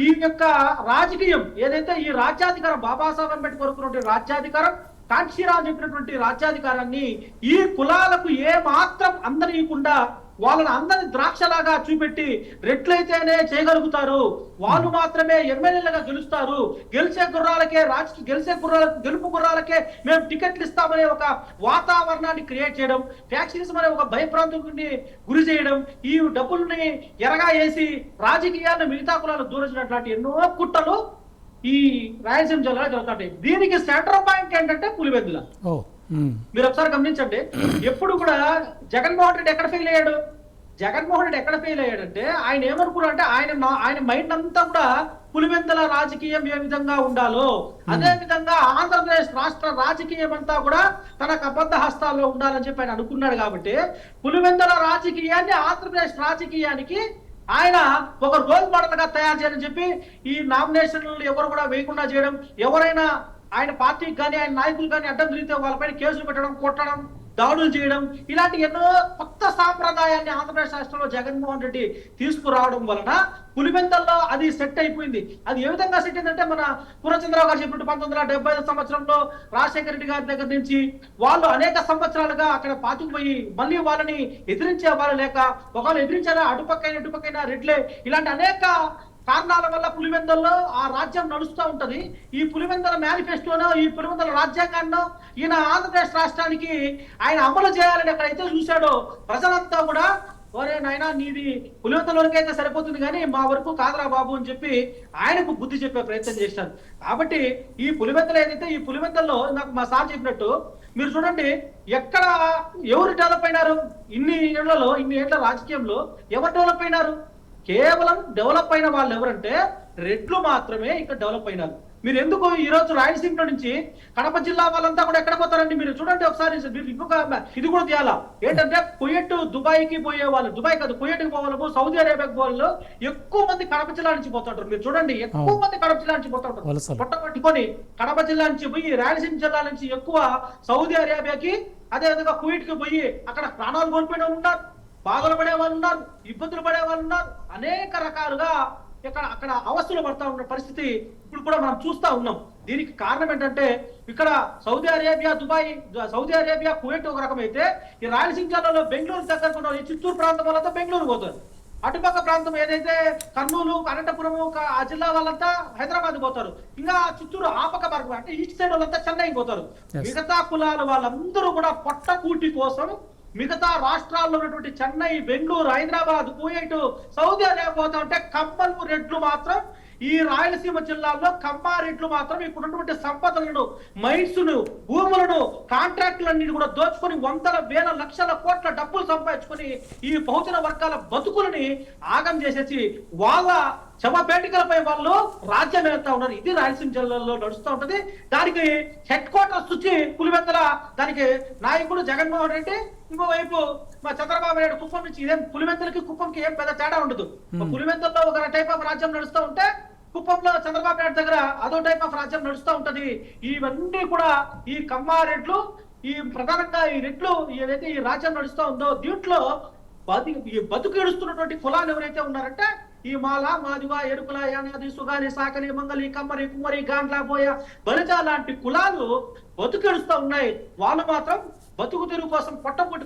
ఈ యొక్క రాజకీయం ఏదైతే ఈ రాజ్యాధికారం, బాబాసాహెబ్ అంబేద్కర్ కోరుకున్నటువంటి రాజ్యాధికారం, కాంశీరావు చెప్పినటువంటి రాజ్యాధికారాన్ని ఈ కులాలకు ఏ మాత్రం అందనీయకుండా వాళ్ళని అందరిని ద్రాక్షలాగా చూపెట్టి రెట్లయితేనే చేయగలుగుతారు, వాళ్ళు మాత్రమే ఎమ్మెల్యేలుగా గెలుస్తారు, గెలుపు గుర్రాలకే మేము టికెట్లు ఇస్తామనే ఒక వాతావరణాన్ని క్రియేట్ చేయడం, ఫ్యాక్షనిజం అనే ఒక భయప్రాంతానికి గురి చేయడం, ఈ డబ్బుల్ని ఎరగా వేసి రాజకీయాలను మిగతా కులాలు దూరించినట్లాంటి ఎన్నో కుట్రలు ఈ రాయలసీమ జిల్లాలో జరుగుతాయి. దీనికి సెంటర్ పాయింట్ ఏంటంటే పులివెందుల. మీరు ఒకసారి గమనించండి, ఎప్పుడు కూడా జగన్మోహన్ రెడ్డి ఎక్కడ ఫెయిల్ అయ్యాడు? జగన్మోహన్ రెడ్డి ఎక్కడ ఫెయిల్ అయ్యాడంటే ఆయన ఏమనుకున్నారంటే ఆయన మైండ్ అంతా కూడా పులివెందుల రాజకీయం ఏ విధంగా ఉండాలో అదే విధంగా ఆంధ్రప్రదేశ్ రాష్ట్ర రాజకీయం అంతా కూడా తనకు అబద్ధ హస్తాల్లో ఉండాలని చెప్పి ఆయన అనుకున్నాడు. కాబట్టి పులివెందుల రాజకీయాన్ని ఆంధ్రప్రదేశ్ రాజకీయానికి ఆయన ఒక రోల్ మోడల్ గా తయారు చేయాలని చెప్పి ఈ నామినేషన్లు ఎవరు కూడా వేయకుండా చేయడం, ఎవరైనా ఆయన పార్టీకి కానీ ఆయన నాయకులు కానీ అడ్డం తిరిగితే వాళ్ళపైన కేసులు పెట్టడం, కొట్టడం, దాడులు చేయడం, ఇలాంటి ఎన్నో కొత్త సాంప్రదాయాన్ని ఆంధ్రప్రదేశ్ రాష్ట్రంలో జగన్మోహన్ రెడ్డి తీసుకురావడం వలన పులివెందుల్లో అది సెట్ అయిపోయింది. అది ఏ విధంగా సెట్ అయిందంటే మన పూర్ణచంద్రరావు గారు చెప్పినట్టు 1975 సంవత్సరంలో రాజశేఖర రెడ్డి గారి దగ్గర నుంచి వాళ్ళు అనేక సంవత్సరాలుగా అక్కడ పాతుకుపోయి మళ్ళీ వాళ్ళని ఎదిరించే వాళ్ళు లేక, ఒకవేళ ఎదిరించారా అటుపక్కైన రెడ్లే, ఇలాంటి అనేక కారణాల వల్ల పులివెందుల్లో ఆ రాజ్యం నడుస్తూ ఉంటది. ఈ పులివెందుల మేనిఫెస్టోనో ఈ పులివెందుల రాజ్యాంగాన్నో ఈయన ఆంధ్రప్రదేశ్ రాష్ట్రానికి ఆయన అమలు చేయాలని ఎక్కడైతే చూశాడో ప్రజలంతా కూడా ఒరే నాయనా నీది పులివెందుల వరకు అయితే సరిపోతుంది కానీ మా వరకు కాదురా బాబు అని చెప్పి ఆయనకు బుద్ధి చెప్పే ప్రయత్నం చేశారు. కాబట్టి ఈ పులివెందులు ఏదైతే ఈ పులివెందుల్లో నాకు మా సార్ చెప్పినట్టు మీరు చూడండి, ఎక్కడ ఎవరు డెవలప్ అయినారు? ఇన్ని ఏళ్ల రాజకీయంలో ఎవరు డెవలప్ అయినారు? కేవలం డెవలప్ అయిన వాళ్ళు ఎవరంటే రెడ్లు మాత్రమే ఇక్కడ డెవలప్ అయినారు. మీరు ఎందుకు ఈ రోజు రాయలసీమ నుంచి కడప జిల్లా వాళ్ళంతా కూడా ఎక్కడ పోతారండి? మీరు చూడండి ఒకసారి, ఇంకొక ఇది కూడా తీయాలా ఏంటంటే కువైట్ దుబాయ్కి పోయే వాళ్ళు, దుబాయ్ కాదు కువైట్కి పోవాలి, సౌదీ అరేబియాకి పోవాలి, ఎక్కువ మంది కడప జిల్లా నుంచి పోతుంటారు. మీరు చూడండి ఎక్కువ మంది కడప జిల్లా నుంచి పోతుంటారు. పొట్టపట్టుకొని కడప జిల్లా నుంచి పోయి రాయలసీమ జిల్లా నుంచి ఎక్కువ సౌదీ అరేబియాకి అదేవిధంగా కువైట్కి పోయి అక్కడ ప్రాణాలు కోల్పోయిన ఉన్నారు, బాధలు పడే వాళ్ళు ఉన్నారు, ఇబ్బందులు పడే వాళ్ళు ఉన్నారు, అనేక రకాలుగా అక్కడ అవస్థలు పడతా ఉన్న పరిస్థితి ఇప్పుడు కూడా మనం చూస్తా ఉన్నాం. దీనికి కారణం ఏంటంటే ఇక్కడ సౌదీ అరేబియా కువైట్ ఒక రకమైతే ఈ రాయలసీమ జిల్లాలో బెంగళూరు దగ్గర ఉన్న ఈ చిత్తూరు ప్రాంతం వాళ్ళంతా బెంగళూరు పోతారు, అటుపక్క ప్రాంతం ఏదైతే కర్నూలు అనంతపురము ఆ జిల్లా వాళ్ళంతా హైదరాబాద్ పోతారు, ఇంకా చిత్తూరు ఆపక మార్గం అంటే ఈస్ట్ సైడ్ వాళ్ళంతా చెన్నైకి పోతారు. మిగతా కులాల వాళ్ళందరూ కూడా పొట్టకూటి కోసం మిగతా రాష్ట్రాల్లో ఉన్నటువంటి Chennai, Bengaluru, Hyderabad, Kuwait, Saudi Arabia పోతా ఉంటే కమ్మలు రెడ్లు మాత్రం ఈ రాయలసీమ జిల్లాలో కమ్మారెడ్లు మాత్రం ఇక్కడ ఉన్నటువంటి సంపదలను, మైన్స్ ను, భూములను, కాంట్రాక్టులన్నీ కూడా దోచుకొని వందల వేల లక్షల కోట్ల డబ్బులు సంపాదించుకొని ఈ బహుజన వర్గాల బతుకులని ఆగం చేసేసి వాళ్ళ శవపేటికలపై వాళ్ళు రాజ్యం వెళ్తా ఉన్నారు. ఇది రాయలసీమ జిల్లాలో నడుస్తూ ఉంటది. దానికి హెడ్ క్వార్టర్స్ వచ్చి పులివెందుల, దానికి నాయకుడు జగన్మోహన్ రెడ్డి, ఇంకోవైపు మా చంద్రబాబు నాయుడు కుప్పం నుంచి. ఇదేం పులివెందులకి కుప్పంకి ఏం పెద్ద తేడా ఉండదు. పులివెందుల్లో ఒక టైప్ ఆఫ్ రాజ్యం నడుస్తూ ఉంటే కుప్పంలో చంద్రబాబు నాయుడు దగ్గర అదో టైప్ ఆఫ్ రాజ్యం నడుస్తూ ఉంటది. ఇవన్నీ కూడా ఈ కమ్మారెడ్లు, ఈ ప్రధానంగా ఈ రెడ్లు ఏదైతే ఈ రాజ్యం నడుస్తూ ఉందో దీంట్లో బతుకు ఏడుస్తున్నటువంటి కులాలు ఎవరైతే ఉన్నారంటే ఈ మాల, మాదివ, ఎరుకుల, యానాది, సుగాలి, సాకలి, మంగలి, కమ్మరి, కుమ్మరి, గాండ్ల, బోయ, బలిజ లాంటి కులాలు బతుకెడుస్తూ ఉన్నాయి. వాళ్ళు మాత్రం బతుకు తెరువు కోసం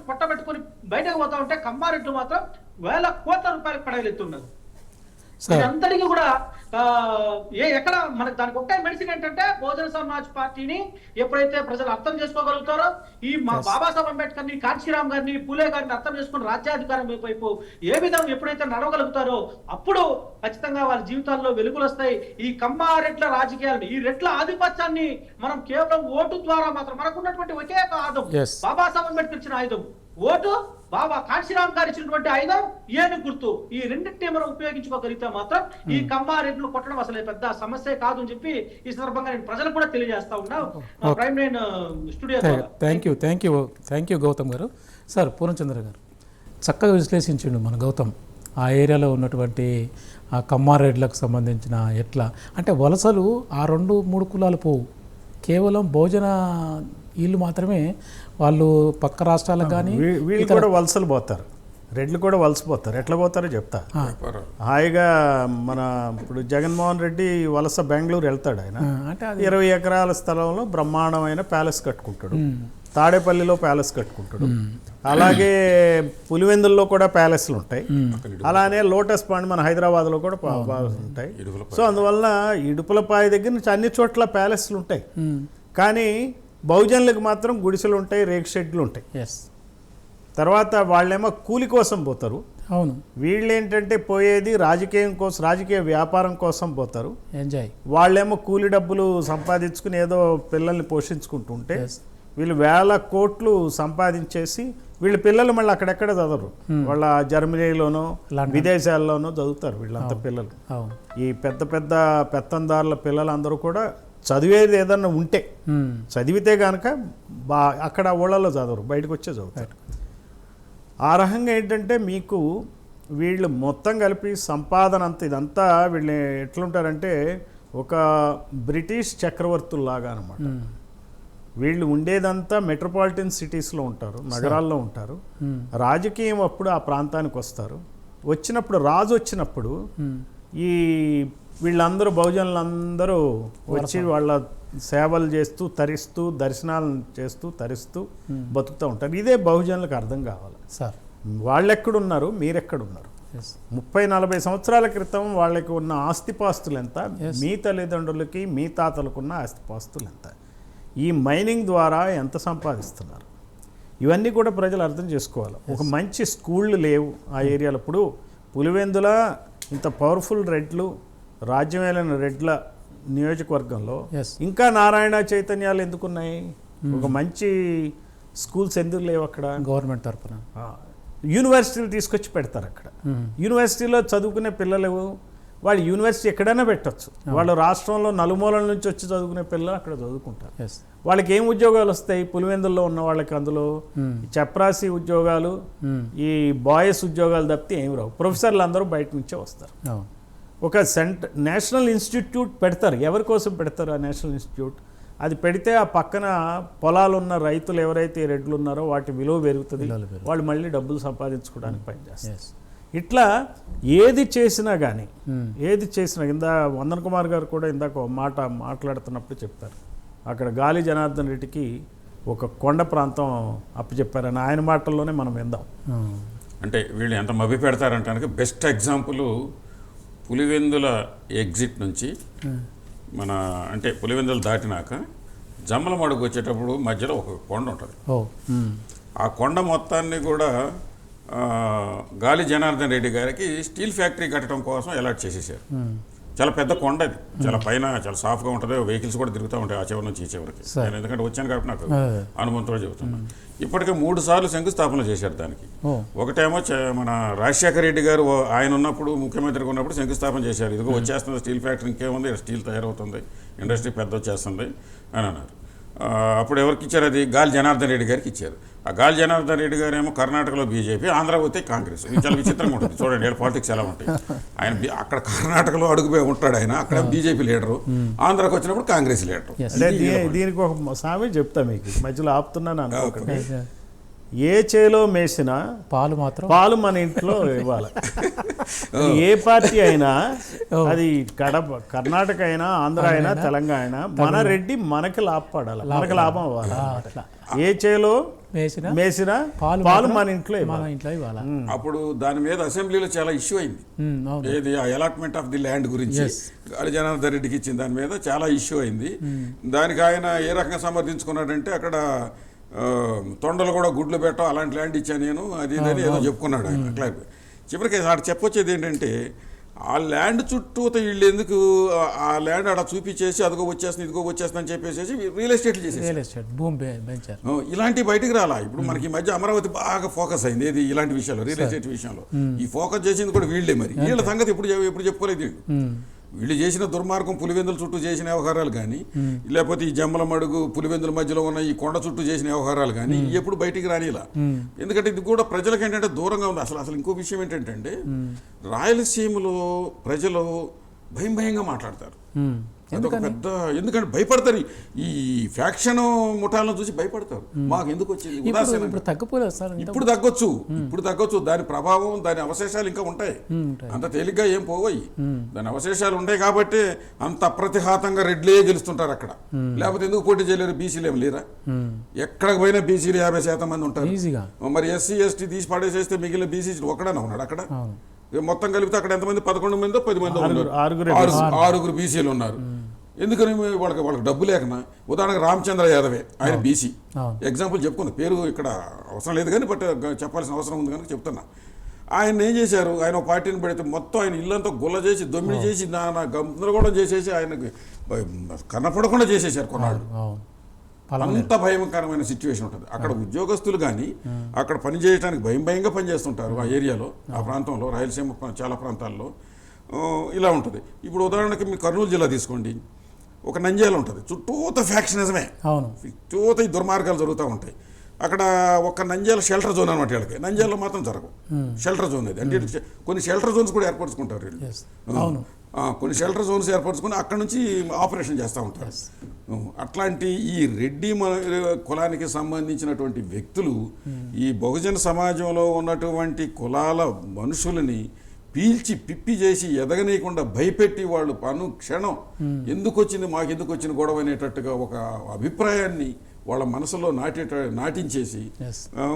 పొట్టబెట్టుకుని బయటకు పోతా ఉంటే కమ్మారెడ్లు మాత్రం వేల కోట్ల రూపాయలు పడగలెత్తున్నారు. అందరికీ కూడా ఎక్కడ మనకు దానికి ఒకటే మెడిసిన్ ఏంటంటే బహుజన సమాజ్ పార్టీని ఎప్పుడైతే ప్రజలు అర్థం చేసుకోగలుగుతారో, ఈ బాబాసాహెబ్ అంబేద్కర్ ని, కాంశీరామ్ గారిని, పూలే గారిని అర్థం చేసుకుని రాజ్యాధికారం వైపు ఏ విధంగా ఎప్పుడైతే నడవగలుగుతారో అప్పుడు ఖచ్చితంగా వాళ్ళ జీవితాల్లో వెలుగులు వస్తాయి. ఈ కమ్మారెడ్ల రాజకీయాలను, ఈ రెడ్ల ఆధిపత్యాన్ని మనం కేవలం ఓటు ద్వారా మాత్రం, మనకున్నటువంటి ఒకే ఒక ఆయుధం బాబాసాహెబ్ అంబేద్కర్ ఇచ్చిన ఆయుధం ఓటు, బాబా కాంశీరామ్ గారు ఇచ్చినటువంటి ఆయుధం ఏనుగు గుర్తు, ఈ రెండింటినీ మనం ఉపయోగించుకోగలిగితే మాత్రం ఈ కమ్మారెడ్లు కొట్టడం అసలు పెద్ద సమస్య కాదు అని చెప్పి ఈ సందర్భంగా నేను ప్రజలు కూడా తెలియజేస్తా ఉన్నా Prime Nine Studio. Thank you Gautam గారు. సార్ పూర్ణచంద్ర గారు చక్కగా విశ్లేషించిండు మన గౌతమ్ ఆ ఏరియాలో ఉన్నటువంటి ఆ కమ్మారెడ్లకు సంబంధించిన ఎట్లా అంటే వలసలు ఆ 2-3 కులాలు పోవు, కేవలం భోజన వీళ్ళు మాత్రమే వాళ్ళు పక్క రాష్ట్రాలకు కానీ వీళ్ళు కూడా వలసలు పోతారు, రెడ్లు కూడా వలసపోతారు. ఎట్లా పోతారో చెప్తా. హాయిగా మన ఇప్పుడు జగన్మోహన్ రెడ్డి వలస బెంగళూరు వెళ్తాడు. ఆయన అంటే 20 ఎకరాల స్థలంలో బ్రహ్మాండమైన ప్యాలెస్ కట్టుకుంటాడు. తాడేపల్లిలో ప్యాలెస్ కట్టుకుంటాడు. అలాగే పులివెందుల్లో కూడా ప్యాలెస్లు ఉంటాయి. అలానే లోటస్ పాండ్ మన హైదరాబాద్లో కూడా ఉంటాయి. సో అందువల్ల ఇడుపులపాయ దగ్గర నుంచి అన్ని చోట్ల ప్యాలెస్లు ఉంటాయి. కానీ బహుజనులకు మాత్రం గుడిసెలు ఉంటాయి, రేక్ షెడ్లు ఉంటాయి. తర్వాత వాళ్ళేమో కూలి కోసం పోతారు. అవును, వీళ్ళు ఏంటంటే పోయేది రాజకీయం కోసం, రాజకీయ వ్యాపారం కోసం పోతారు. ఎంజాయ్. వాళ్ళేమో కూలి డబ్బులు సంపాదించుకుని ఏదో పిల్లల్ని పోషించుకుంటుంటే వీళ్ళు వేల కోట్లు సంపాదించేసి వీళ్ళ పిల్లలు మళ్ళీ అక్కడెక్కడ చదవరు. వాళ్ళ జర్మనీలోనో విదేశాల్లోనో చదువుతారు వీళ్ళంతా పిల్లలు. ఈ పెద్ద పెద్ద పెత్తందారుల పిల్లలందరూ కూడా చదివేది ఏదన్నా ఉంటే చదివితే కనుక అక్కడ ఊళ్ళలో చదవరు, బయటకు వచ్చే చదువుతారు. ఆ రకంగా ఏంటంటే మీకు వీళ్ళు మొత్తం కలిపి సంపాదన అంత ఇదంతా వీళ్ళు ఎట్లుంటారంటే ఒక బ్రిటిష్ చక్రవర్తుల్లాగా అనమాట. వీళ్ళు ఉండేదంతా మెట్రోపాలిటన్ సిటీస్లో ఉంటారు, నగరాల్లో ఉంటారు. రాజకీయం అప్పుడు ఆ ప్రాంతానికి వస్తారు. వచ్చినప్పుడు రాజు వచ్చినప్పుడు ఈ వీళ్ళందరూ బహుజనులందరూ వచ్చి వాళ్ళ సేవలు చేస్తూ తరిస్తూ దర్శనాలు చేస్తూ తరిస్తూ బతుకుతూ ఉంటారు. ఇదే బహుజనులకు అర్థం కావాలి. సార్ వాళ్ళెక్కడున్నారు, మీరెక్కడున్నారు? 30-40 సంవత్సరాల క్రితం వాళ్ళకి ఉన్న ఆస్తిపాస్తులు ఎంత, మీ తల్లిదండ్రులకి మీ తాతలకు ఉన్న ఆస్తిపాస్తులు ఎంత, ఈ మైనింగ్ ద్వారా ఎంత సంపాదిస్తున్నారు, ఇవన్నీ కూడా ప్రజలు అర్థం చేసుకోవాలి. ఒక మంచి స్కూళ్ళు లేవు ఆ ఏరియాలో. ఇప్పుడు పులివెందుల ఇంత పవర్ఫుల్ రెడ్లు, రాజ్యమేలిన రెడ్ల నియోజకవర్గంలో ఇంకా నారాయణ చైతన్యాలు ఎందుకున్నాయి? ఒక మంచి స్కూల్స్ ఎందుకు లేవు అక్కడ? గవర్నమెంట్ తరఫున యూనివర్సిటీలు తీసుకొచ్చి పెడతారు అక్కడ. యూనివర్సిటీలో చదువుకునే పిల్లలు వాళ్ళు యూనివర్సిటీ ఎక్కడైనా పెట్టచ్చు. వాళ్ళు రాష్ట్రంలో నలుమూలల నుంచి వచ్చి చదువుకునే పిల్లలు అక్కడ చదువుకుంటారు. వాళ్ళకి ఏం ఉద్యోగాలు వస్తాయి? పులివెందుల్లో ఉన్న వాళ్ళకి అందులో చప్రాసి ఉద్యోగాలు, ఈ బాయ్స్ ఉద్యోగాలు తప్పితే ఏమి రావు. ప్రొఫెసర్లు అందరూ బయట నుంచే వస్తారు. ఒక నేషనల్ ఇన్స్టిట్యూట్ పెడతారు. ఎవరి కోసం పెడతారు ఆ నేషనల్ ఇన్స్టిట్యూట్? అది పెడితే ఆ పక్కన పొలాలు ఉన్న రైతులు ఎవరైతే రెడ్లు ఉన్నారో వాటి విలువ పెరుగుతుంది, వాళ్ళు మళ్ళీ డబ్బులు సంపాదించుకోవడానికి పనిచేస్తారు. ఇట్లా ఏది చేసినా కానీ ఇందా వందన్ కుమార్ గారు కూడా ఇందాక ఒక మాట మాట్లాడుతున్నప్పుడు చెప్పారు, అక్కడ గాలి జనార్దన్ రెడ్డికి ఒక కొండ ప్రాంతం అప్పచెప్పారని. ఆయన మాటల్లోనే మనం విందాం. అంటే వీళ్ళు ఎంత మభ్య పెడతారంటానికి బెస్ట్ ఎగ్జాంపుల్ పులివెందుల ఎగ్జిట్ నుంచి మన అంటే పులివెందులు దాటినాక జమ్మలమడుగు వచ్చేటప్పుడు మధ్యలో ఒక కొండ ఉంటుంది. ఆ కొండ మొత్తాన్ని కూడా గాలి జనార్దన్ రెడ్డి గారికి స్టీల్ ఫ్యాక్టరీ కట్టడం కోసం అలాట్ చేసేసారు. చాలా పెద్ద కొండ అది, చాలా పైన చాలా సాఫ్ట్గా ఉంటుంది, వెహికల్స్ కూడా తిరుగుతూ ఉంటాయి ఆ చివరి నుంచి ఈ చివరికి. నేను ఎందుకంటే వచ్చాను కాబట్టి నాకు అనుభవంతో చెబుతున్నాను. ఇప్పటికే 3 సార్లు శంకుస్థాపన చేశారు దానికి. ఒకటేమో మన రాజశేఖర రెడ్డి గారు ఆయన ఉన్నప్పుడు ముఖ్యమంత్రిగా ఉన్నప్పుడు శంకుస్థాపన చేశారు. ఇదిగో వచ్చేస్తుంది స్టీల్ ఫ్యాక్టరీ, ఇంకేముంది స్టీల్ తయారవుతుంది, ఇండస్ట్రీ పెద్ద వచ్చేస్తుంది అని అన్నారు. అప్పుడు ఎవరికి ఇచ్చారు? అది గాలి జనార్దన్ రెడ్డి గారికి ఇచ్చారు. ఆ గాలి జనార్దన్ రెడ్డి గారు ఏమో కర్ణాటకలో బీజేపీ, ఆంధ్ర పోతే కాంగ్రెస్. ఇది చాలా విచిత్రంగా ఉంటుంది. చూడండి పాలిటిక్స్ ఎలా ఉంటాయి. ఆయన అక్కడ కర్ణాటకలో అడుగుపోయి ఉంటాడు, ఆయన అక్కడ బీజేపీ లీడరు, ఆంధ్రాకి వచ్చినప్పుడు కాంగ్రెస్ లీడరు. దీనికి ఒక సామెత చెప్తా మీకు, మధ్యలో ఆపుతున్నాను అనుకోకండి. ఏ చేలో మేసినా పాలు మన ఇంట్లో ఇవ్వాలి. ఏ పార్టీ అయినా, అది కర్ణాటక అయినా ఆంధ్ర అయినా తెలంగాణ అయినా, మన రెడ్డి మనకి లాభపడాలి, మనకి లాభం అవ్వాలి. ఏ చేలో మేసిన పాలు మన ఇంట్లో ఇవ్వాలి. అప్పుడు దాని మీద అసెంబ్లీలో చాలా ఇష్యూ అయింది. ఏది అలాట్మెంట్ ఆఫ్ ది ల్యాండ్ గురించి గాలి జనార్దన్ రెడ్డికి ఇచ్చిన దాని మీద చాలా ఇష్యూ అయింది. దానికి ఆయన ఏ రకంగా సమర్థించుకున్నాడంటే అక్కడ తొండలు కూడా గుడ్లు పెట్టడం, అలాంటి ల్యాండ్ ఇచ్చాను నేను, అది ఇదని ఏదో చెప్పుకున్నాడు ఆయన. అట్లా చివరికి అక్కడ చెప్పొచ్చేది ఏంటంటే ఆ ల్యాండ్ చుట్టూ వీళ్ళు ఎందుకు ఆ ల్యాండ్ అలా చూపించేసి అదిగో వచ్చేస్తుంది ఇదిగో వచ్చేస్తుంది అని చెప్పేసి రియల్ ఎస్టేట్లు చేసేసి ఇలాంటి బయటికి రాలా. ఇప్పుడు మనకి ఈ మధ్య అమరావతి బాగా ఫోకస్ అయింది ఏది ఇలాంటి విషయాల్లో, రియల్ ఎస్టేట్ విషయంలో. ఈ ఫోకస్ చేసింది కూడా వీళ్ళే. మరి వీళ్ళ సంగతి ఎప్పుడు చెప్పుకోలేదు. వీళ్ళు చేసిన దుర్మార్గం పులివెందుల చుట్టూ చేసిన వ్యవహారాలు కానీ, లేకపోతే ఈ జమ్మలమడుగు పులివెందుల మధ్యలో ఉన్న ఈ కొండ చుట్టూ చేసిన వ్యవహారాలు కానీ ఎప్పుడు బయటికి రానిలా. ఎందుకంటే ఇది కూడా ప్రజలకు ఏంటంటే దూరంగా ఉంది. అసలు ఇంకో విషయం ఏంటంటే రాయలసీమలో ప్రజలు భయంగా మాట్లాడతారు. అదొక పెద్ద, ఎందుకంటే భయపడతారు ఈ ఫ్యాక్షన్ ముఠాలను చూసి భయపడతారు. మాకు ఎందుకు వచ్చింది ఉదాసీనంగా. ఇప్పుడు తగ్గిపోలేదు సార్, ఇప్పుడు తగ్గొచ్చు, దాని ప్రభావం, దాని అవశేషాలు ఇంకా ఉంటాయి. అంత తేలిగ్గా ఏం పోవయి, దాని అవశేషాలు ఉంటాయి కాబట్టి అంత అప్రతిహాతంగా రెడ్లే గెలుస్తుంటారు అక్కడ. లేకపోతే ఎందుకు పోటీ చేయలేరు? బీసీలు ఏమి లేరా? ఎక్కడికి పోయినా బీసీలు 50% మంది ఉంటారు. మరి ఎస్సీ ఎస్టీ తీసి పడేసేస్తే మిగిలిన బీసీలు ఒక్కడనే ఉన్నాడు అక్కడ. మొత్తం కలిపితే అక్కడ ఎంతమంది? 11 మందో 10 మందో ఉన్నారు. ఆరుగురు బీసీలు ఉన్నారు. ఎందుకని? వాళ్ళకి డబ్బు లేకనా? ఉదాహరణకు రామచంద్ర యాదవే, ఆయన బీసీ. ఎగ్జాంపుల్ చెప్పుకుంది, పేరు ఇక్కడ అవసరం లేదు కానీ బట్ చెప్పాల్సిన అవసరం ఉంది కనుక చెప్తున్నా. ఆయన ఏం చేశారు? ఆయన ఒక పార్టీని పెడితే మొత్తం ఆయన ఇల్లంతా గుల్ల చేసి, దొమ్మిడి చేసి, నా గందరగోళం చేసేసి ఆయనకు కనపడకుండా చేసేసారు కొన్నాళ్ళు. అంత భయంకరమైన సిచ్యువేషన్ ఉంటుంది అక్కడ. ఉద్యోగస్తులు కానీ అక్కడ పనిచేయడానికి భయంగా పనిచేస్తుంటారు ఆ ఏరియాలో, ఆ ప్రాంతంలో, రాయలసీమ చాలా ప్రాంతాల్లో ఇలా ఉంటుంది. ఇప్పుడు ఉదాహరణకి మీ కర్నూలు జిల్లా తీసుకోండి, ఒక నంద్యాల ఉంటుంది, చుట్టూత ఫ్యాక్షనిజమే, చుట్టూత ఈ దుర్మార్గాలు జరుగుతూ ఉంటాయి. అక్కడ ఒక నంద్యాల షెల్టర్ జోన్ అనమాట. వీళ్ళకి నంద్యాలలో మాత్రం జరగవు షెల్టర్ జోన్ అది. అంటే కొన్ని షెల్టర్ జోన్స్ కూడా ఏర్పరచుకుంటారు వీళ్ళు. కొన్ని షెల్టర్ జోన్స్ ఏర్పరచుకుని అక్కడ నుంచి ఆపరేషన్ చేస్తూ ఉంటారు. అట్లాంటి ఈ రెడ్డి కులానికి సంబంధించినటువంటి వ్యక్తులు ఈ బహుజన సమాజంలో ఉన్నటువంటి కులాల మనుషులని పీల్చి పిప్పి చేసి ఎదగనీయకుండా భయపెట్టి వాళ్ళు క్షణం ఎందుకు వచ్చింది, మాకు ఎందుకు వచ్చిన గొడవ అనేటట్టుగా ఒక అభిప్రాయాన్ని వాళ్ళ మనసులో నాటించేసి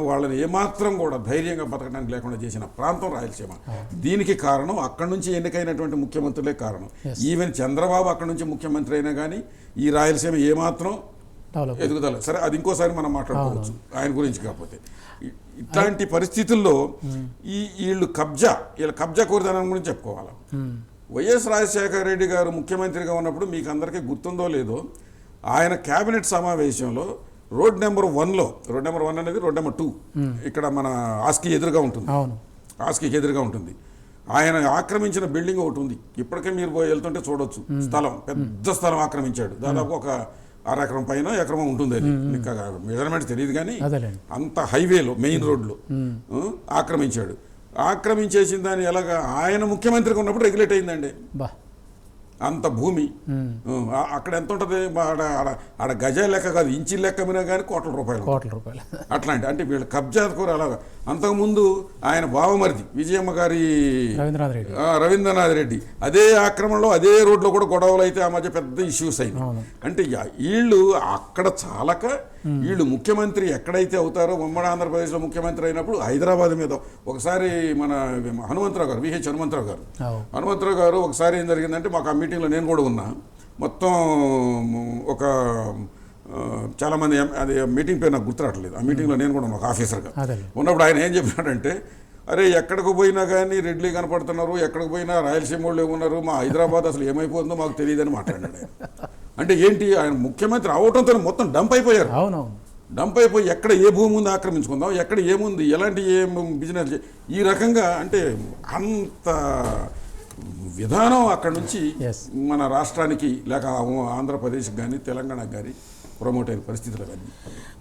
వాళ్ళని ఏమాత్రం కూడా ధైర్యంగా బతకడానికి లేకుండా చేసిన ప్రాంతం రాయలసీమ. దీనికి కారణం అక్కడి నుంచి ఎన్నికైనటువంటి ముఖ్యమంత్రులే కారణం. ఈవెన్ చంద్రబాబు అక్కడి నుంచి ముఖ్యమంత్రి అయినా కానీ ఈ రాయలసీమ ఏమాత్రం ఎదుగుదల. సరే, అది ఇంకోసారి మనం మాట్లాడుకోవచ్చు ఆయన గురించి. కాకపోతే ఇట్లాంటి పరిస్థితుల్లో వీళ్ళ కబ్జా కోరితనం గురించి చెప్పుకోవాలి. వైఎస్ రాజశేఖర రెడ్డి గారు ముఖ్యమంత్రిగా ఉన్నప్పుడు మీకు అందరికీ గుర్తుందో లేదో, ఆయన క్యాబినెట్ సమావేశంలో రోడ్ నెంబర్ 1లో, రోడ్ నెంబర్ 1 అనేది రోడ్ నెంబర్ 2 ఇక్కడ మన ఆస్కీకి ఎదురుగా ఉంటుంది. ఆయన ఆక్రమించిన బిల్డింగ్ ఒకటి ఉంది. ఇప్పటికే మీరు వెళ్తుంటే చూడొచ్చు. స్థలం, పెద్ద స్థలం ఆక్రమించాడు. దాదాపు ఒక 6 ఎకరం పైన ఎకరం ఉంటుంది. అది ఇంకా మెజర్మెంట్ తెలియదు కానీ అంత హైవేలో, మెయిన్ రోడ్లో ఆక్రమించాడు. ఆక్రమించేసిన దాన్ని ఎలాగా ఆయన ముఖ్యమంత్రిగా ఉన్నప్పుడు రెగ్యులేట్ అయిందండి. అంత భూమి అక్కడ ఎంత ఉంటుంది? ఆడ గజాల లెక్క కాదు, ఇంచి లెక్క మీద కానీ కోట్ల రూపాయలు. అట్లాంటి అంటే వీళ్ళు కబ్జా కోరు. అలాగా అంతకుముందు ఆయన బావమరిది విజయమ్మ గారి రవీంద్రనాథ్ రెడ్డి అదే ఆక్రమణలో అదే రోడ్లో కూడా గొడవలు అయితే ఆ మధ్య పెద్ద ఇష్యూస్ అయినాయి. అంటే వీళ్ళు అక్కడ చాలక వీళ్ళు ముఖ్యమంత్రి ఎక్కడైతే అవుతారో, ఉమ్మడి ఆంధ్రప్రదేశ్లో ముఖ్యమంత్రి అయినప్పుడు హైదరాబాద్ మీద ఒకసారి మన హనుమంతరావు గారు, విహెచ్ హనుమంతరావు గారు ఒకసారి ఏం జరిగిందంటే, మాకు ఆ మీటింగ్లో నేను కూడా ఉన్నా, మొత్తం ఒక చాలామంది, అది మీటింగ్ పేరు నాకు గుర్తురావట్లేదు, ఆ మీటింగ్లో నేను కూడా ఒక ఆఫీసర్గా ఉన్నప్పుడు ఆయన ఏం చెప్పినాడంటే, అరే ఎక్కడికి పోయినా కానీ రెడ్లీ కనపడుతున్నారు, ఎక్కడికి పోయినా రాయలసీమ వాళ్ళు ఏమున్నారు, మా హైదరాబాద్ అసలు ఏమైపోతుందో మాకు తెలియదని మాట్లాడాడు ఆయన. అంటే ఏంటి, ఆయన ముఖ్యమంత్రి అవటంతో మొత్తం డంప్ అయిపోయారు. డంప్ అయిపోయి ఎక్కడ ఏ భూమి ఉంది ఆక్రమించుకుందాం, ఎక్కడ ఏముంది, ఎలాంటి బిజినెస్, ఈ రకంగా అంటే అంత విధానం అక్కడ నుంచి మన రాష్ట్రానికి లేక ఆంధ్రప్రదేశ్కి కానీ తెలంగాణకు కానీ ప్రమోట్ అయిన పరిస్థితులు కానీ.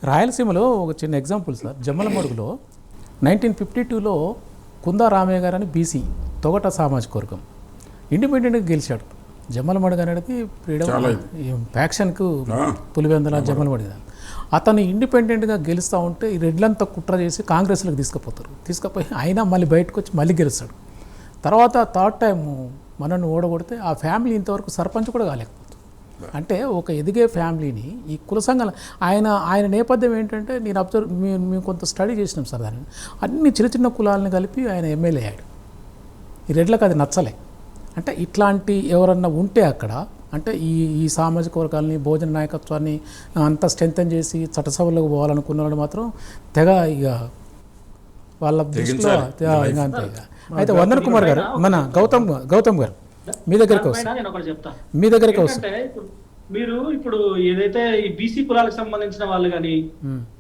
రాయలసీమలో ఒక చిన్న ఎగ్జాంపుల్ సార్, జమ్మలమడుగులో 1952లో కుందా రామయ్య గారు అని బీసీ తొగట సామాజిక వర్గం ఇండిపెండెంట్గా గెలిచాడు. జమ్మలమడుగు అనేది ఫ్యాక్షన్కు పులివెందుల జమ్మలమడుగు. అతను ఇండిపెండెంట్గా గెలుస్తూ ఉంటే ఈ రెడ్లంతా కుట్ర చేసి కాంగ్రెస్లోకి తీసుకుపోయి అయినా మళ్ళీ బయటకు వచ్చి మళ్ళీ గెలుస్తాడు. తర్వాత థర్డ్ టైం మనల్ని ఓడగొడితే ఆ ఫ్యామిలీ ఇంతవరకు సర్పంచ్ కూడా కాలేకపోతుంది. అంటే ఒక ఎదిగే ఫ్యామిలీని ఈ కుల సంఘాలు, ఆయన నేపథ్యం ఏంటంటే, నేను మేము కొంత స్టడీ చేసినాం సార్ దాన్ని, అన్ని చిన్న కులాలను కలిపి ఆయన ఎమ్మెల్యే అయ్యాడు. ఈ రెడ్లకు అది నచ్చలే. అంటే ఇట్లాంటి ఎవరన్నా ఉంటే అక్కడ, అంటే ఈ సామాజిక వర్గాలని, భోజన నాయకత్వాన్ని అంతా స్ట్రెంథెన్ చేసి చట్టసభలకు పోవాలనుకున్న వాళ్ళు మాత్రం తెగ ఇక వాళ్ళ దృష్టిలో ఇంకా అంతే. ఇక అయితే వందన్ కుమార్ గారు, మన గౌతమ్ గారు మీ దగ్గరికి వస్తాను. మీరు ఇప్పుడు ఏదైతే ఈ బీసీ కులాలకు సంబంధించిన వాళ్ళు కానీ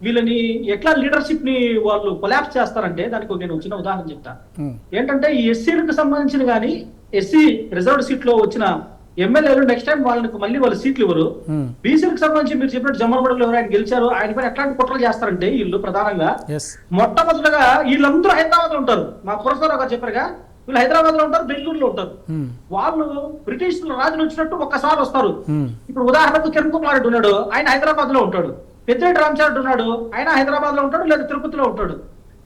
వీళ్ళని ఎట్లా లీడర్షిప్ ని వాళ్ళు కొలాప్స్ చేస్తారంటే, దానికి నేను చిన్న ఉదాహరణ చెప్తా. ఏంటంటే ఈ ఎస్సీలకు సంబంధించిన కానీ ఎస్సీ రిజర్వ్డ్ సీట్ లో వచ్చిన ఎమ్మెల్యేలు నెక్స్ట్ టైం వాళ్ళకి మళ్ళీ వాళ్ళు సీట్లు ఇవ్వరు. బీసీలకు సంబంధించి మీరు చెప్పినట్టు జమ్మలమడుగులో ఎవరైనా గెలిచారు, ఆయన పైన ఎట్లాంటి కుట్రలు చేస్తారంటే వీళ్ళు ప్రధానంగా మొట్టమొదటిగా వీళ్ళందరూ హైదరాబాద్ లో ఉంటారు. మా పురస్కారావు గారు చెప్పారుగా, వీళ్ళు హైదరాబాద్ లో ఉంటారు, బెంగళూరులో ఉంటారు. వాళ్ళు బ్రిటిష్ రాజులు వచ్చినట్టు ఒక్కసారి వస్తారు. ఇప్పుడు ఉదాహరణకు కిరణ్ కుమార్ రెడ్డి ఉన్నాడు, ఆయన హైదరాబాద్ లో ఉంటాడు. పెద్దిరెడ్డి రామచంద్ర ఉన్నాడు, ఆయన హైదరాబాద్ లో ఉంటాడు లేదా తిరుపతిలో ఉంటాడు.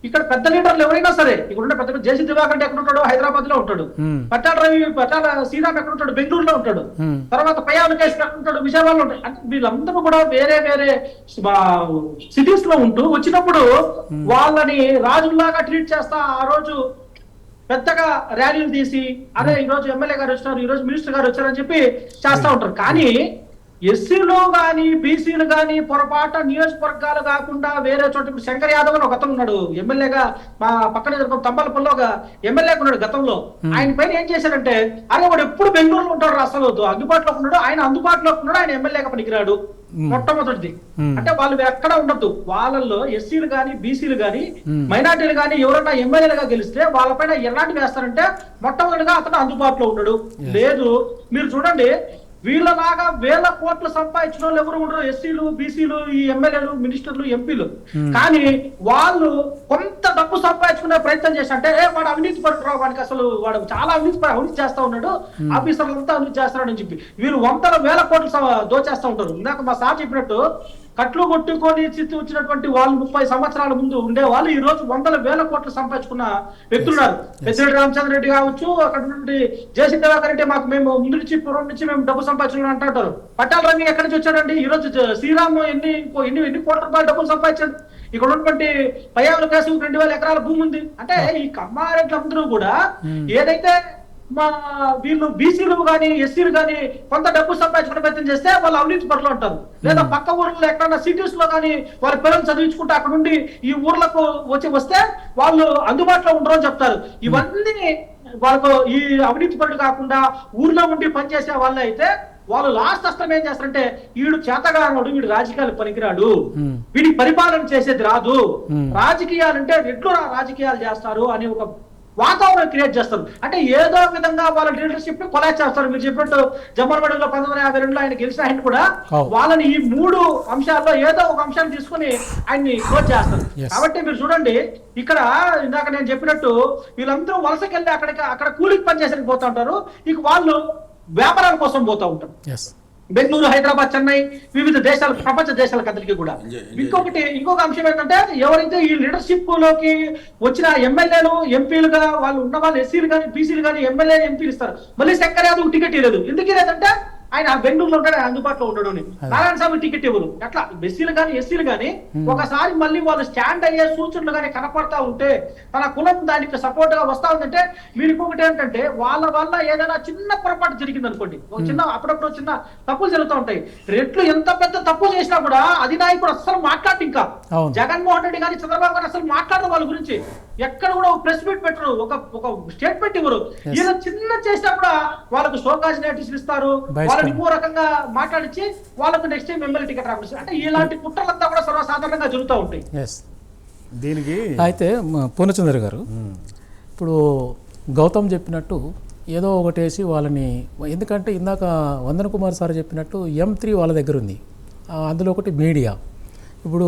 ఇక్కడ పెద్ద లీడర్లు ఎవరైనా సరే, ఇక్కడ ఉన్న పెద్ద జేసీ దివాకర్ రెడ్డి ఎక్కడ ఉంటాడు, హైదరాబాద్ లో ఉంటాడు. పట్టాల శ్రీరామ్ ఎక్కడ ఉంటాడు, బెంగళూరులో ఉంటాడు. తర్వాత పయ్యాల కేసు ఎక్కడ ఉంటాడు, విజయవాడలో ఉంటాడు. అంటే వీళ్ళందరూ కూడా వేరే వేరే సిటీస్ లో ఉంటూ వచ్చినప్పుడు వాళ్ళని రాజుల్లాగా ట్రీట్ చేస్తా ఆ రోజు పెద్దగా ర్యాలీలు తీసి అదే ఈ రోజు ఎమ్మెల్యే గారు వచ్చినారు, ఈ రోజు మినిస్టర్ గారు వచ్చారని చెప్పి చేస్తా ఉంటారు. కానీ ఎస్సీలు కానీ బీసీలు కానీ పొరపాట నియోజకవర్గాలు కాకుండా వేరే చోట, ఇప్పుడు శంకర్ యాదవ్ అని ఒక అతను ఉన్నాడు ఎమ్మెల్యేగా, మా పక్కన తంబాలపల్లిలో ఒక ఎమ్మెల్యే ఉన్నాడు గతంలో. ఆయన పైన ఏం చేశారంటే, అరే వాడు ఎప్పుడు బెంగళూరులో ఉంటాడు, అసలు అందుబాటులో ఉన్నాడు, ఆయన అందుబాటులో ఉన్నాడు, ఆయన ఎమ్మెల్యేగా పనికిరాడు. మొట్టమొదటిది అంటే వాళ్ళు ఎక్కడ ఉండద్దు, వాళ్ళల్లో ఎస్సీలు గాని బీసీలు గాని మైనార్టీలు గాని ఎవరన్నా ఎమ్మెల్యేలుగా గెలిస్తే వాళ్ళపైన ఎలాంటి వేస్తారంటే మొట్టమొదటిగా అతను అందుబాటులో ఉన్నాడు. లేదు మీరు చూడండి, వీళ్ళలాగా వేల కోట్లు సంపాదించిన వాళ్ళు ఎవరు ఉండరు, ఎస్సీలు బీసీలు ఈ ఎమ్మెల్యేలు మినిస్టర్లు ఎంపీలు. కానీ వాళ్ళు కొంత డబ్బు సంపాదించుకునే ప్రయత్నం చేసి అంటే వాడు అవినీతి పడుతున్నావు, వాడికి అసలు వాడు చాలా అవినీతి చేస్తా ఉన్నాడు, ఆఫీసర్లంతా అవినీతి చేస్తున్నాడు అని చెప్పి వీళ్ళు వందల వేల కోట్లు దోచేస్తా ఉంటారు. ఇందాక మా సార్ చెప్పినట్టు కట్లు కొట్టుకొని చిత్తి వచ్చినటువంటి వాళ్ళు 30 సంవత్సరాల ముందు ఉండే వాళ్ళు ఈ రోజు వందల వేల కోట్లు సంపాదించుకున్న వ్యక్తులున్నారు. పెద్దిరెడ్డి రామచంద్ర రెడ్డి కావచ్చు, అక్కడ నుండి జేసీ దివాకర్ రెడ్డి, మాకు మేము ముందు నుంచి పూర్వం నుంచి మేము డబ్బు సంపాదించుకున్నాం అంటారు. పట్టాల రవి ఎక్కడి నుంచి వచ్చాడండి, ఈ రోజు శ్రీరామ్ ఎన్ని కోట్ల రూపాయలు డబ్బులు సంపాదించాడు. ఇక్కడ ఉన్నటువంటి పయ్యావుల కేసు 2000 ఎకరాల భూమి ఉంది. అంటే ఈ కమ్మారెడ్లందరూ కూడా ఏదైతే వీళ్ళు బీసీలు కానీ ఎస్సీలు కానీ కొంత డబ్బు సంపాదించుకునే ప్రయత్నం చేస్తే వాళ్ళు అవినీతి పరులు అంటారు. లేదా పక్క ఊర్లో ఎక్కడన్నా సిటీస్ లో కానీ వాళ్ళ పిల్లలు చదివించుకుంటే అక్కడ నుండి ఈ ఊర్లకు వస్తే వాళ్ళు అందుబాటులో ఉండరు అని చెప్తారు. ఇవన్నీ వాళ్ళకు ఈ అవినీతి పరులు కాకుండా ఊర్లో ఉండి పనిచేసే వాళ్ళు అయితే వాళ్ళు లాస్ట్ అస్తం ఏం చేస్తారంటే, వీడు చేతగానోడు, వీడు రాజకీయాలు పనికిరాడు, వీడికి పరిపాలన చేసేది రాదు, రాజకీయాలంటే రెడ్లు రాజకీయాలు చేస్తారు అని ఒక వాతావరణం క్రియేట్ చేస్తారు. అంటే ఏదో విధంగా వాళ్ళ లీడర్షిప్ ని కొలాచ్ చేస్తారు. మీరు చెప్పినట్టు జమ్మలమడుగులో 1952లో ఆయన గెలిచిన ఆయన కూడా వాళ్ళని ఈ 3 అంశాల్లో ఏదో ఒక అంశాన్ని తీసుకుని ఆయన్ని క్లోజ్ చేస్తారు. కాబట్టి మీరు చూడండి, ఇక్కడ ఇందాక నేను చెప్పినట్టు వీళ్ళందరూ వలసకెళ్ళి అక్కడ కూలికి పనిచేసరికి పోతా ఉంటారు, ఇక వాళ్ళు వ్యాపారాల కోసం పోతా ఉంటారు. బెంగళూరు, హైదరాబాద్, చెన్నై, వివిధ దేశాలు, ప్రపంచ దేశాలకు అందరికీ కూడా. ఇంకొక అంశం ఏంటంటే, ఎవరైతే ఈ లీడర్షిప్ లోకి వచ్చిన ఎమ్మెల్యేలు ఎంపీలుగా వాళ్ళు ఉన్న వాళ్ళు ఎస్సీలు కానీ బీసీలు కానీ ఎమ్మెల్యే ఎంపీలు ఇస్తారు. మళ్ళీ శంకర్ యాదవ్ టికెట్ ఇవ్వలేదు. ఎందుకు ఇవ్వలేదంటే ఆయన బెంగళూరులో ఉంటాడు, అందుబాటులో ఉండడు అని. నారాయణ స్వామి టికెట్ ఇవ్వరు. అట్లా ఎస్సీలు కానీ ఎస్సీలు కానీ ఒకసారి మళ్ళీ వాళ్ళు స్టాండ్ అయ్యే సూచనలు కానీ కనపడతా ఉంటే, తన కులం దానికి సపోర్ట్ గా వస్తా ఉందంటే, మీరు ఇంకొకటి ఏంటంటే వాళ్ళ వల్ల ఏదైనా చిన్న పొరపాటు జరిగింది అనుకోండి, ఒక చిన్న అప్పుడప్పుడు చిన్న తప్పులు జరుగుతూ ఉంటాయి. రెట్లు ఎంత పెద్ద తప్పు చేసినా కూడా అధినాయకుడు అస్సలు మాట్లాడు. ఇంకా జగన్మోహన్ రెడ్డి కానీ చంద్రబాబు గారు అసలు మాట్లాడరు వాళ్ళ గురించి. ఎక్కడ కూడా ఒక ప్రెస్ మీట్ పెట్టరు, ఒక స్టేట్మెంట్ ఇవ్వరు. ఏదో చిన్న చేసినా కూడా వాళ్ళకు షోకాజ్ నోటీసులు ఇస్తారు, వాళ్ళని ఇంకో రకంగా మాట్లాడించి వాళ్ళకు నెక్స్ట్ టైం ఎమ్మెల్యే టికెట్ రావచ్చు. అంటే ఇలాంటి కుట్రలంతా కూడా సర్వసాధారణంగా జరుగుతూ ఉంటాయి. దీనికి అయితే పూర్ణచంద్ర గారు, ఇప్పుడు గౌతమ్ చెప్పినట్టు ఏదో ఒకటి వేసి వాళ్ళని, ఎందుకంటే ఇందాక వందన కుమార్ సార్ చెప్పినట్టు M3 వాళ్ళ దగ్గర ఉంది, అందులో ఒకటి మీడియా. ఇప్పుడు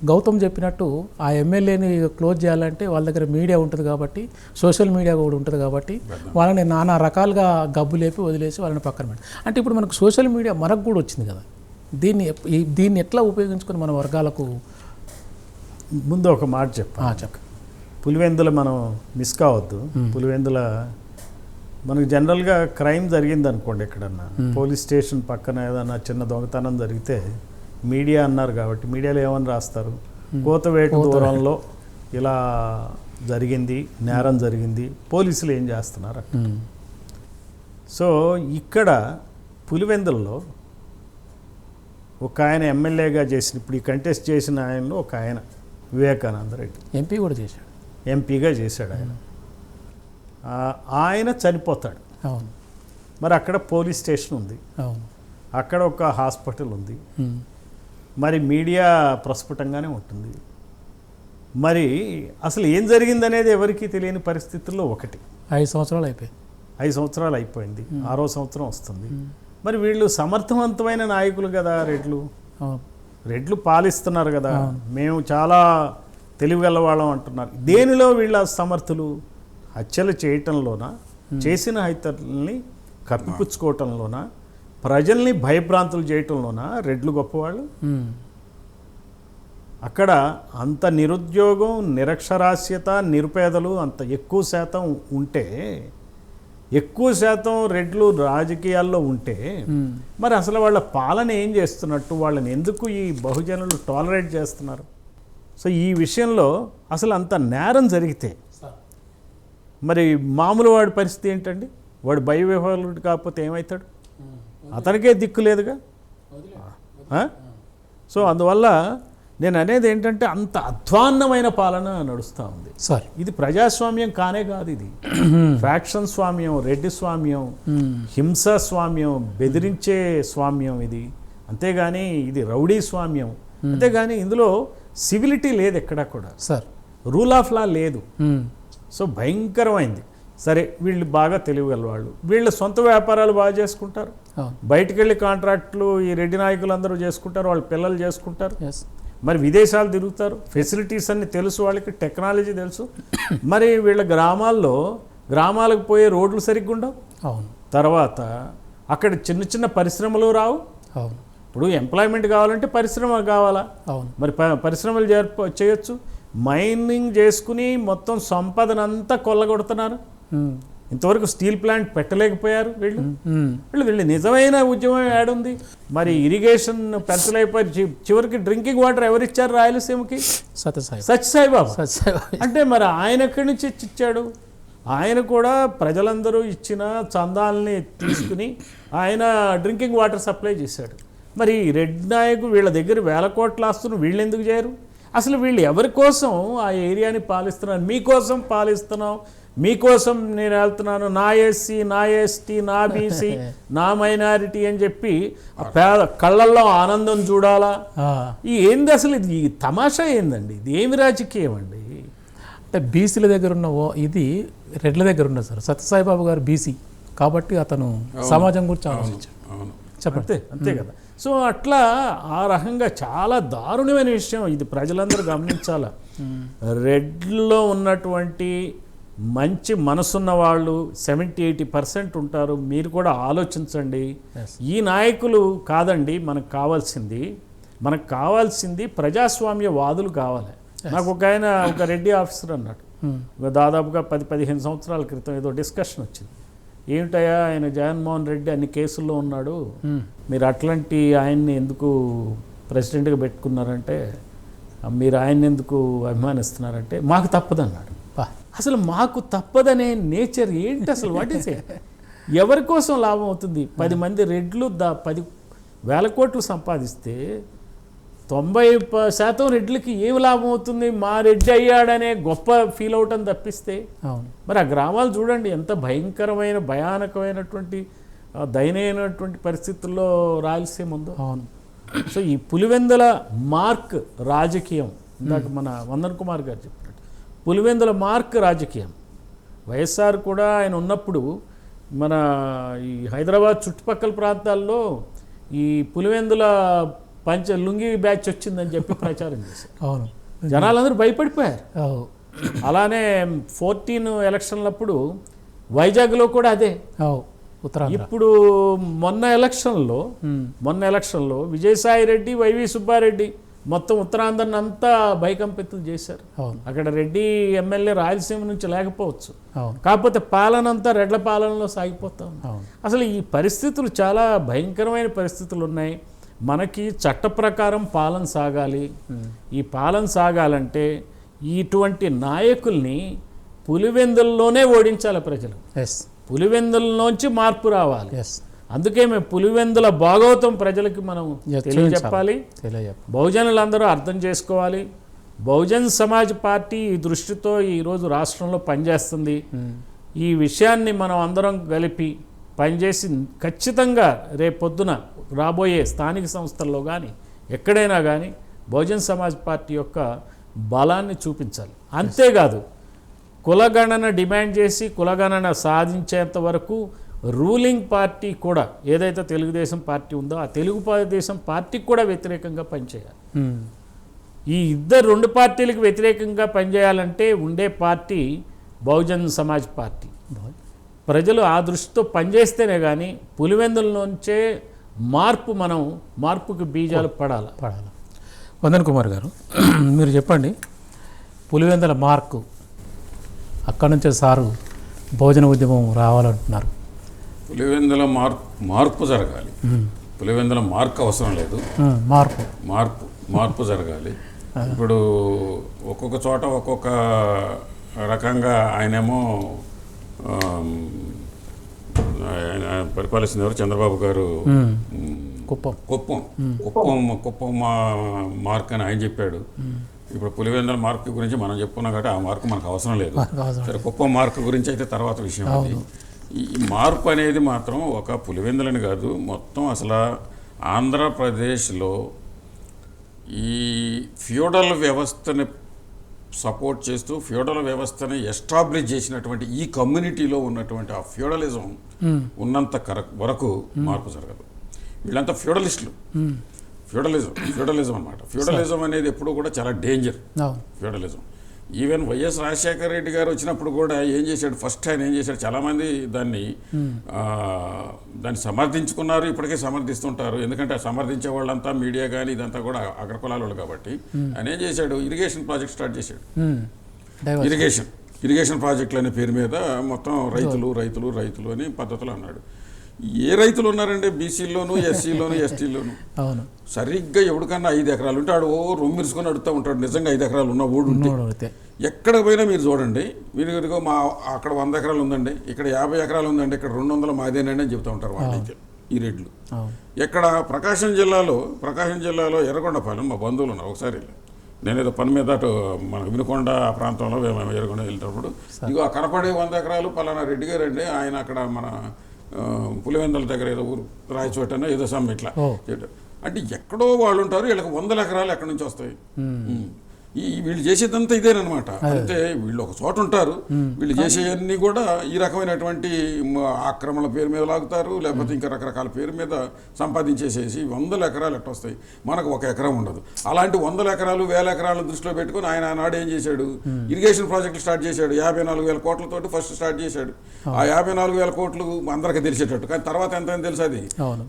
గౌతమ్ చెప్పినట్టు ఆ ఎమ్మెల్యేని క్లోజ్ చేయాలంటే వాళ్ళ దగ్గర మీడియా ఉంటుంది కాబట్టి, సోషల్ మీడియా కూడా ఉంటుంది కాబట్టి వాళ్ళని నానా రకాలుగా గబ్బు లేపి వదిలేసి వాళ్ళని పక్కన పెట్టి, అంటే ఇప్పుడు మనకు సోషల్ మీడియా మనకు కూడా వచ్చింది కదా, దీన్ని ఎట్లా ఉపయోగించుకొని మన వర్గాలకు. ముందు ఒక మాట చెప్ప పులివెందుల మనం మిస్ కావద్దు. పులివెందుల మనకు జనరల్గా క్రైమ్ జరిగింది అనుకోండి, ఎక్కడన్నా పోలీస్ స్టేషన్ పక్కన ఏదన్నా చిన్న దొంగతనం జరిగితే మీడియా అన్నారు కాబట్టి మీడియాలో ఏమని రాస్తారు, కోతవేటు దూరంలో ఇలా జరిగింది, నేరం జరిగింది, పోలీసులు ఏం చేస్తున్నారు. సో ఇక్కడ పులివెందుల్లో ఒక ఆయన ఎమ్మెల్యేగా చేసిన, ఇప్పుడు ఈ కంటెస్ట్ చేసిన ఆయనలో ఒక ఆయన వివేకానంద రెడ్డి ఎంపీ కూడా చేశాడు, ఎంపీగా చేశాడు ఆయన. ఆయన చనిపోతాడు. అవును. మరి అక్కడ పోలీస్ స్టేషన్ ఉంది, అవును, అక్కడ ఒక హాస్పిటల్ ఉంది, మరి మీడియా ప్రస్ఫుటంగానే ఉంటుంది. మరి అసలు ఏం జరిగిందనేది ఎవరికీ తెలియని పరిస్థితుల్లో ఒకటి 5 సంవత్సరాలు అయిపోయింది. 5 సంవత్సరాలు అయిపోయింది, 6వ సంవత్సరం వస్తుంది. మరి వీళ్ళు సమర్థవంతమైన నాయకులు కదా, రెడ్లు పాలిస్తున్నారు కదా, మేము చాలా తెలివిగల వాళ్ళం అంటున్నారు. దేనిలో వీళ్ళ సమర్థులు? హత్యలు చేయటంలోన, చేసిన హత్యల్ని కప్పిపుచ్చుకోవటంలోన, ప్రజల్ని భయభ్రాంతులు చేయటంలోన రెడ్లు గొప్పవాళ్ళు. అక్కడ అంత నిరుద్యోగం, నిరక్షరాస్యత, నిరుపేదలు అంత ఎక్కువ శాతం ఉంటే, ఎక్కువ శాతం రెడ్లు రాజకీయాల్లో ఉంటే మరి అసలు వాళ్ళ పాలన ఏం చేస్తున్నట్టు, వాళ్ళని ఎందుకు ఈ బహుజనులు టాలరేట్ చేస్తున్నారు? సో ఈ విషయంలో అసలు అంత నేరం జరిగితే మరి మామూలు వాడి పరిస్థితి ఏంటండి? వాడు భయవిహ్వలుడు కాకపోతే ఏమవుతాడు? అతనికే దిక్కు లేదుగా. సో అందువల్ల నేను అనేది ఏంటంటే అంత అధ్వాన్నమైన పాలన నడుస్తూ ఉంది సార్. ఇది ప్రజాస్వామ్యం కానే కాదు, ఇది ఫ్యాక్షన్ స్వామ్యం, రెడ్డి స్వామ్యం, హింసా స్వామ్యం, బెదిరించే స్వామ్యం ఇది. అంతేగాని ఇది రౌడీ స్వామ్యం. అంతేగాని ఇందులో సివిలిటీ లేదు ఎక్కడా కూడా సార్, రూల్ ఆఫ్ లా లేదు. సో భయంకరమైంది. సరే, వీళ్ళు బాగా తెలియగలవాళ్ళు, వీళ్ళ సొంత వ్యాపారాలు బాగా చేసుకుంటారు, బయటికి వెళ్ళి కాంట్రాక్టులు ఈ రెడ్డి నాయకులందరూ చేసుకుంటారు, వాళ్ళ పిల్లలు చేసుకుంటారు, మరి విదేశాలు తిరుగుతారు, ఫెసిలిటీస్ అన్ని తెలుసు, వాళ్ళకి టెక్నాలజీ తెలుసు. మరి వీళ్ళ గ్రామాలకు పోయే రోడ్లు సరిగ్గా ఉండవు. అవును. తర్వాత అక్కడ చిన్న చిన్న పరిశ్రమలు రావు. అవును. ఇప్పుడు ఎంప్లాయ్మెంట్ కావాలంటే పరిశ్రమ కావాలా? అవును. మరి పరిశ్రమలు చేయొచ్చు. మైనింగ్ చేసుకుని మొత్తం సంపదనంతా కొల్లగొడుతున్నారు. ఇంతవరకు స్టీల్ ప్లాంట్ పెట్టలేకపోయారు వీళ్ళు నిజమైన ఉద్యమం ఏడుంది? మరి ఇరిగేషన్ పెంచలేకపోయి చివరికి డ్రింకింగ్ వాటర్ ఎవరిచ్చారు రాయలసీమకి? సత్యసాయిబాబా. అంటే మరి ఆయన ఎక్కడి నుంచి ఇచ్చాడు? ఆయన కూడా ప్రజలందరూ ఇచ్చిన చందాలని తీసుకుని ఆయన డ్రింకింగ్ వాటర్ సప్లై చేశాడు. మరి రెడ్ నాయకు వీళ్ళ దగ్గర వేల కోట్ల ఆస్తులు వీళ్ళు ఎందుకు చేయరు? అసలు వీళ్ళు ఎవరి కోసం ఆ ఏరియాని పాలిస్తున్నారు? మీకోసం పాలిస్తున్నాం, మీకోసం నేను వెళ్తున్నాను, నా ఎస్సీ, నా ఎస్టీ, నా బీసీ, నా మైనారిటీ అని చెప్పి పేద కళ్ళల్లో ఆనందం చూడాలా? ఏంది అసలు ఇది? తమాషా ఏందండి ఇది? ఏమి రాజకీయం అండి? అంటే బీసీల దగ్గర ఉన్న ఇది రెడ్ల దగ్గర ఉన్నది సార్. సత్యసాయిబాబు గారు బీసీ కాబట్టి అతను సమాజం గురించి ఆలోచించాడు. చెప్పండి, అంతే కదా. సో అట్లా ఆ రకంగా చాలా దారుణమైన విషయం ఇది, ప్రజలందరూ గమనించాల. రెడ్లో ఉన్నటువంటి మంచి మనసున్న వాళ్ళు 70-80% ఉంటారు. మీరు కూడా ఆలోచించండి. ఈ నాయకులు కాదండి మనకు కావాల్సింది ప్రజాస్వామ్యవాదులు కావాలి. నాకు ఒక రెడ్డి ఆఫీసర్ అన్నాడు, దాదాపుగా 10-15 సంవత్సరాల క్రితం ఏదో డిస్కషన్ వచ్చింది. ఏమిటయ్యా, ఆయన జగన్మోహన్ రెడ్డి అన్ని కేసుల్లో ఉన్నాడు, మీరు అట్లాంటి ఆయన్ని ఎందుకు ప్రెసిడెంట్గా పెట్టుకున్నారంటే, మీరు ఆయన్ని ఎందుకు అభిమానిస్తున్నారంటే, మాకు తప్పదన్నాడు. అసలు మాకు తప్పదనే నేచర్ ఏంటి అసలు? What is it? ఎవరి కోసం లాభం అవుతుంది? 10 మంది రెడ్లు 10,000 కోట్లు సంపాదిస్తే 90% రెడ్లకి ఏమి లాభం అవుతుంది? మా రెడ్డి అయ్యాడనే గొప్ప ఫీల్ అవటం తప్పిస్తే. మరి ఆ గ్రామాలు చూడండి ఎంత భయంకరమైన భయానకమైనటువంటి దయనీయమైనటువంటి పరిస్థితుల్లో రాయలసీమ ఉందో. సో ఈ పులివెందుల మార్క్ రాజకీయం, ఇందాక మన వందన్ కుమార్ గారు చెప్పినట్టు పులివెందుల మార్క్ రాజకీయం. వైఎస్ఆర్ కూడా ఆయన ఉన్నప్పుడు మన ఈ హైదరాబాద్ చుట్టుపక్కల ప్రాంతాల్లో ఈ పులివెందుల లుంగి బ్యాచ్ వచ్చిందని చెప్పి ప్రచారం చేశారు. అవును, జనాలందరూ భయపడిపోయారు. అలానే 14 ఎలక్షన్లప్పుడు వైజాగ్లో కూడా అదే. ఇప్పుడు మొన్న ఎలక్షన్లో విజయసాయి రెడ్డి, వైవి సుబ్బారెడ్డి మొత్తం ఉత్తరాంధ్రని అంతా భయకంపితులు చేశారు. అక్కడ రెడ్డి ఎమ్మెల్యే రాయలసీమ నుంచి లేకపోవచ్చు, కాకపోతే పాలన అంతా రెడ్ల పాలనలో సాగిపోతాం. అసలు ఈ పరిస్థితులు చాలా భయంకరమైన పరిస్థితులు ఉన్నాయి. మనకి చట్ట ప్రకారం పాలన సాగాలి. ఈ పాలన సాగాలంటే ఇటువంటి నాయకుల్ని పులివెందుల్లోనే ఓడించాలి ప్రజలు. పులివెందుల్లోంచి మార్పు రావాలి. అందుకే మేము పులివెందుల భాగవతం ప్రజలకి మనం తెలియజెప్పాలి. బహుజనులందరూ అర్థం చేసుకోవాలి. బహుజన్ సమాజ్ పార్టీ ఈ దృష్టితో ఈరోజు రాష్ట్రంలో పనిచేస్తుంది. ఈ విషయాన్ని మనం అందరం కలిపి పనిచేసి ఖచ్చితంగా రేపొద్దున రాబోయే స్థానిక సంస్థల్లో కానీ ఎక్కడైనా కానీ బహుజన్ సమాజ్ పార్టీ యొక్క బలాన్ని చూపించాలి. అంతేకాదు, కులగణన డిమాండ్ చేసి కులగణన సాధించేంత వరకు రూలింగ్ పార్టీ కూడా ఏదైతే తెలుగుదేశం పార్టీ ఉందో ఆ తెలుగుదేశం పార్టీకి కూడా వ్యతిరేకంగా పనిచేయాలి. ఈ రెండు పార్టీలకు వ్యతిరేకంగా పనిచేయాలంటే ఉండే పార్టీ బహుజన్ సమాజ్ పార్టీ. ప్రజలు ఆ దృష్టితో పనిచేస్తేనే కానీ పులివెందులలోంచే మార్పుకి బీజాలు పడాలి. వందన్ కుమార్ గారు, మీరు చెప్పండి, పులివెందుల మార్కు అక్కడి నుంచే సారు భోజన ఉద్యమం రావాలంటున్నారు. పులివెందుల మార్పు జరగాలి. పులివెందుల మార్కు అవసరం లేదు, మార్పు జరగాలి. ఇప్పుడు ఒక్కొక్క చోట ఒక్కొక్క రకంగా ఆయనేమో పరిపాలిస్తున్న ఎవరు చంద్రబాబు గారు కుప్పం మార్క్ అని ఆయన చెప్పాడు. ఇప్పుడు పులివెందుల మార్క్ గురించి మనం చెప్పుకున్నాం కాబట్టి ఆ మార్కు మనకు అవసరం లేదు. సరే, కుప్పం మార్క్ గురించి అయితే తర్వాత విషయం. అది ఈ మార్పు అనేది మాత్రం ఒక పులివెందులని కాదు, మొత్తం అసలు ఆంధ్రప్రదేశ్లో ఈ ఫ్యూడల్ వ్యవస్థని సపోర్ట్ చేస్తూ ఫ్యూడల్ వ్యవస్థని ఎస్టాబ్లిష్ చేసినటువంటి ఈ కమ్యూనిటీలో ఉన్నటువంటి ఆ ఫ్యూడలిజం ఉన్నంత వరకు మార్పు జరగదు. వీళ్ళంతా ఫ్యూడలిస్టులు. ఫ్యూడలిజం అన్నమాట. ఫ్యూడలిజం అనేది ఎప్పుడు కూడా చాలా danger. Feudalism even YS Rajasekhara Reddy గారు వచ్చినప్పుడు కూడా ఏం చేశాడు, ఫస్ట్ ఆయన ఏం చేశాడు, చాలామంది దాన్ని సమర్థించుకున్నారు, ఇప్పటికే సమర్థిస్తుంటారు. ఎందుకంటే సమర్థించే వాళ్ళంతా మీడియా కానీ ఇదంతా కూడా అగ్రకులాల వాళ్ళు కాబట్టి ఆయన ఏం చేశాడు, ఇరిగేషన్ ప్రాజెక్ట్ స్టార్ట్ చేశాడు. ఇరిగేషన్ ప్రాజెక్టులు అనే పేరు మీద మొత్తం రైతులు అని పద్ధతులు అన్నాడు. ఏ రైతులు ఉన్నారండి, బీసీలోను, ఎస్సీలోను, ఎస్టీలోను. సరిగ్గా ఎవరికన్నా 5 ఎకరాలు ఉంటే ఆడు రొమ్మిరుసుకొని అడుగుతూ ఉంటాడు. నిజంగా 5 ఎకరాలు ఉన్న ఓడు ఉంటే ఎక్కడ పోయినా మీరు చూడండి, మీరు అక్కడ 100 ఎకరాలు ఉందండి, ఇక్కడ 50 ఎకరాలు ఉందండి, ఇక్కడ 200 మాదేనండి అని చెప్తూ ఉంటారు వాళ్ళైతే ఈ రెడ్లు. ఎక్కడ ప్రకాశం జిల్లాలో ఎర్రగొండపాలెం మా బంధువులు ఉన్నారు. ఒకసారి నేనేదో పని మీద అటు మన వినుకొండ ఆ ప్రాంతంలో ఎర్రగొండ వెళ్తేటప్పుడు ఇగో ఆ కనపడే 100 ఎకరాలు పలానా రెడ్డి గారండి, ఆయన అక్కడ మన పులివెందుల దగ్గర ఏదో ఊరు రాయచోటనో ఏదో సమ్ ఇట్లా అంటే ఎక్కడో వాళ్ళు ఉంటారు. వీళ్ళకి 100 ఎకరాలు ఎక్కడి నుంచి వస్తాయి? వీళ్ళు చేసేదంతా ఇదేనమాట. అంటే వీళ్ళు ఒక చోట ఉంటారు, వీళ్ళు చేసేవన్నీ కూడా ఈ రకమైనటువంటి ఆక్రమణ పేరు మీద లాగుతారు, లేకపోతే ఇంకా రకరకాల పేరు మీద సంపాదించేసేసి 100 ఎకరాలు ఎట్ట వస్తాయి, మనకు 1 ఎకరం ఉండదు. అలాంటి 100 ఎకరాలు 1000 ఎకరాలను దృష్టిలో పెట్టుకుని ఆయన ఆనాడు ఏం చేశాడు, ఇరిగేషన్ ప్రాజెక్టులు స్టార్ట్ చేశాడు. 54,000 కోట్లతోటి ఫస్ట్ స్టార్ట్ చేశాడు. ఆ 54,000 కోట్లు అందరికీ తెలిసేటట్టు. కానీ తర్వాత ఎంత తెలుసు,